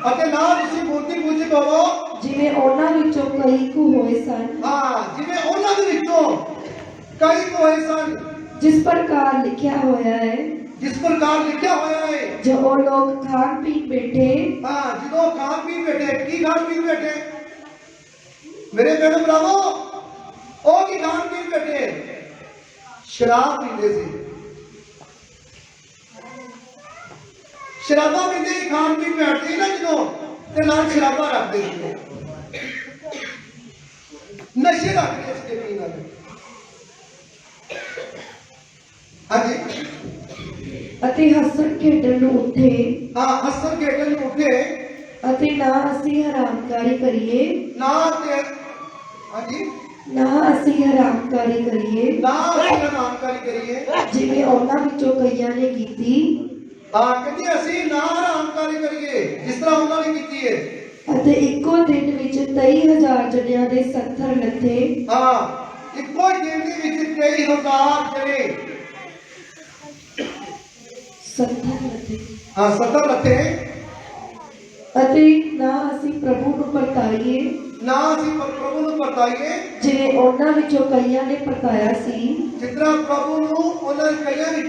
ਅਤੇ ਨਾ ਤੁਸੀਂ ਮੂਰਤੀ ਪੂਜਕ ਹੋਵੋ, ਜਿਵੇਂ ਉਹਨਾਂ ਵਿੱਚੋਂ ਕਈ ਕੁ ਹੋਏ ਸਨ। ਹਾਂ, ਜਿਵੇਂ ਉਹਨਾਂ ਦੇ ਵਿੱਚੋਂ ਕਈ ਕੁ ਹੋਏ ਸਨ। ਜਿਸ ਪ੍ਰਕਾਰ ਲਿਖਿਆ ਹੋਇਆ ਹੈ, ਜਿਸ ਪ੍ਰਕਾਰ ਲਿਖਿਆ ਹੋਇਆ ਹੈ, ਜੋ ਉਹ ਲੋਕ ਖਾਣ ਪੀਣ ਬੈਠੇ। ਹਾਂ, ਜਦੋਂ ਖਾਣ ਪੀਣ ਬੈਠੇ, ਕੀ ਖਾਣ ਪੀਣ ਬੈਠੇ? ਮੇਰੇ ਭੈਣੋ ਭਰਾਵੋ, ਉਹ ਕੀ ਖਾਣ ਪੀਣ ਬੈਠੇ? ਸ਼ਰਾਬ ਪੀਂਦੇ ਸੀ। शराबा पीते ही खान पीन बैठते ही ना जो, ते नाल शराबा रखते थे, नशे रखते इसके पीने में। हाँ जी। ਅਤੇ ਹੱਸਣ ਖੇਡਣ ਨੂੰ ਉੱਠੇ। हाँ, हसन खेडन ਨੂੰ उठे। ਅਤੇ ਨਾ ਅਸੀਂ ਹਰਾਮਕਾਰੀ ਕਰੀਏ। ना ते हाँ जी, ਨਾ ਅਸੀਂ ਹਰਾਮਕਾਰੀ ਕਰੀਏ, ना ਅਸੀਂ ਨਾਮਕਾਰੀ ਕਰੀਏ। ਜਿਵੇਂ ਉਹਨਾਂ ਵਿੱਚੋਂ ਕਈਆਂ ਨੇ ਕੀਤੀ। हाँ, कहते ਅਸੀਂ ना ਨਾਮਕਾਰੀ ਕਰੀਏ ਜਿਸ ਤਰ੍ਹਾਂ ਉਹਨਾਂ ਨੇ ਕੀਤੀ ਹੈ। ਅਤੇ ਇੱਕੋ ਦਿਨ ਵਿੱਚ 23,000 ਜਣਿਆਂ ਦੇ 70 ਲੱਥੇ। हाँ, ਇੱਕੋ ਹੀ ਦਿਨ ਦੇ ਵਿੱਚ 23,000 ਜਣੇ। 70 ਲੱਥੇ। हाँ, 70 ਲੱਥੇ। ਅਤੇ ਨਾ ਅਸੀਂ ਪ੍ਰਭੂ ਨੂੰ ਪਰਤਾਈਏ, ਨਾ ਅਸੀਂ ਪ੍ਰਭੂ ਨੂੰ ਪਰਤਾਈਏ ਜਿਵੇਂ ਉਹਨਾਂ ਵਿੱਚੋਂ ਕਈਆਂ ਨੇ ਪਰਤਾਇਆ ਸੀ। ਜਿਸ ਤਰ੍ਹਾਂ ਪ੍ਰਭੂ ਨੂੰ ਉਹਨਾਂ ਕਈਆਂ ਨੇ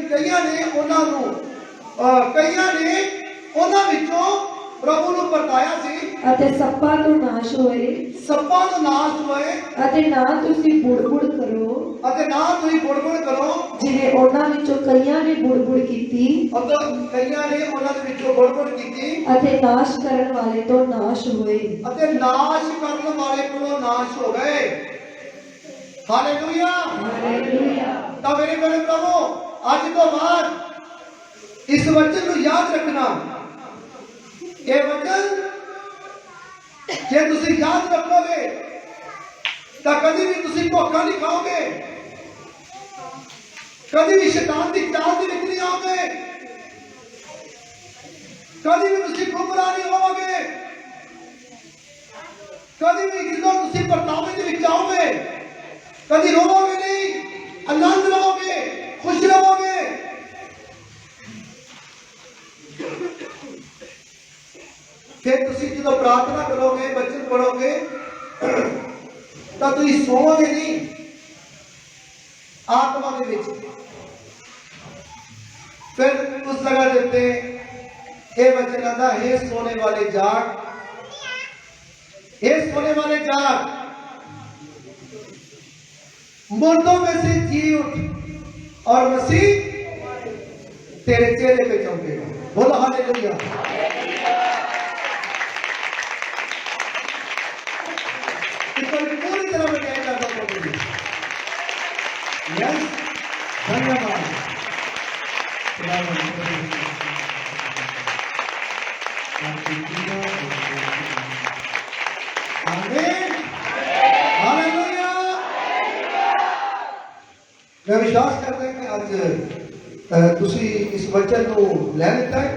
ਉਹਨਾਂ ਵਿੱਚੋਂ ਪ੍ਰਭੂ ਨੂੰ ਪਰਤਾਇਆ ਸੀ। ਅਤੇ ਸੱਪਾਂ ਤੋਂ ਨਾਸ਼ ਹੋਏ। ਸੱਪਾਂ ਤੋਂ ਨਾਸ਼ ਹੋਏ। ਅਤੇ ਨਾ ਤੁਸੀਂ ਬੁੜਬੁੜ ਕਰੋ, ਅਤੇ ਨਾ ਤੁਸੀਂ ਬੁੜਬੁੜ ਕਰੋ, ਜਿਵੇਂ ਉਹਨਾਂ ਵਿੱਚੋਂ ਕਈਆਂ ਨੇ ਬੁੜਬੁੜ ਕੀਤੀ। ਅਤੇ ਕਈਆਂ ਨੇ ਉਹਨਾਂ ਦੇ ਵਿੱਚੋਂ ਬੁੜਬੁੜ ਕੀਤੀ। ਅਤੇ ਨਾਸ਼ ਕਰਨ ਵਾਲੇ ਤੋਂ ਨਾਸ਼ ਹੋਏ। ਅਤੇ ਨਾਸ਼ ਕਰਨ ਵਾਲੇ ਕੋਲੋਂ ਨਾਸ਼ ਹੋ ਗਏ। ਹਾਲੇਲੂਇਆ। ਹਾਲੇਲੂਇਆ। ਤਾਂ ਮੇਰੇ ਪਿਆਰੇ ਭਰਾਵੋ, ਅੱਜ ਤੋਂ ਬਾਅਦ ਇਸ ਵਚਨ ਨੂੰ ਯਾਦ ਰੱਖਣਾ। ਇਹ ਵਚਨ ਜੇ ਤੁਸੀਂ ਯਾਦ ਰੱਖੋਗੇ ਤਾਂ ਕਦੀ ਵੀ ਤੁਸੀਂ ਧੋਖਾ ਨਹੀਂ ਖਾਓਗੇ, ਕਦੀ ਵੀ ਸ਼ੈਤਾਨ ਦੀ ਚਾਲ ਦੇ ਵਿੱਚ ਨਹੀਂ ਆਓਗੇ, ਕਦੀ ਵੀ ਤੁਸੀਂ ਗੁੰਮਰਾਹ ਨਹੀਂ ਹੋਵੋਗੇ, ਕਦੀ ਵੀ ਜਦੋਂ ਤੁਸੀਂ ਪਰਤਾਵੇ ਦੇ ਵਿੱਚ ਆਓਗੇ ਕਦੀ ਰੋਵੋਗੇ ਨਹੀਂ, ਆਨੰਦ ਲਵੋਗੇ, ਖੁਸ਼ ਰਹੋਗੇ। फिर तुसी जो प्रार्थना करोगे, वचन पढ़ोगे, तो तुसी सोओगे नहीं आत्मा के विच। फिर उस जगह देते ये वचन आता, हे सोने वाले जाग, हे सोने वाले जाग, मुर्दों में से जी उठ और मसीह तेरे चेहरे पे चमकेगा। बोलो हालेलुया। पूरी तरह में क्या करता हूँ। यस, धन्यवाद। मैं विश्वास करता हूं कि आज तुसी इस वचन को ले लेता है,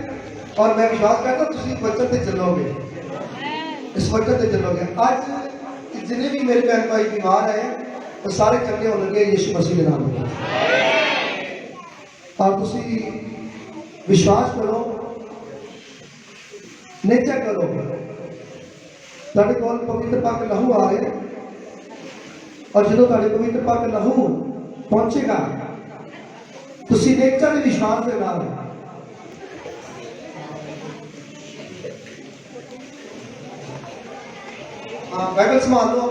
और मैं विश्वास करता हूं तुसी इस वचन से चलोगे, इस वचन से चलोगे। आज जितने भी मेरे बहन भाई बीमार है वो सारे चंगे होने लगे यीशु मसीह के नाम में। और तुसी विश्वास करो, निश्चय करो, तुहाडे कोल पवित्र पग लहू आ रहे, और जो तुहाडे पवित्र पग लहू पहुंचेगा तुसी निश्चय विश्वास के नाल बाइबल संभाल लो।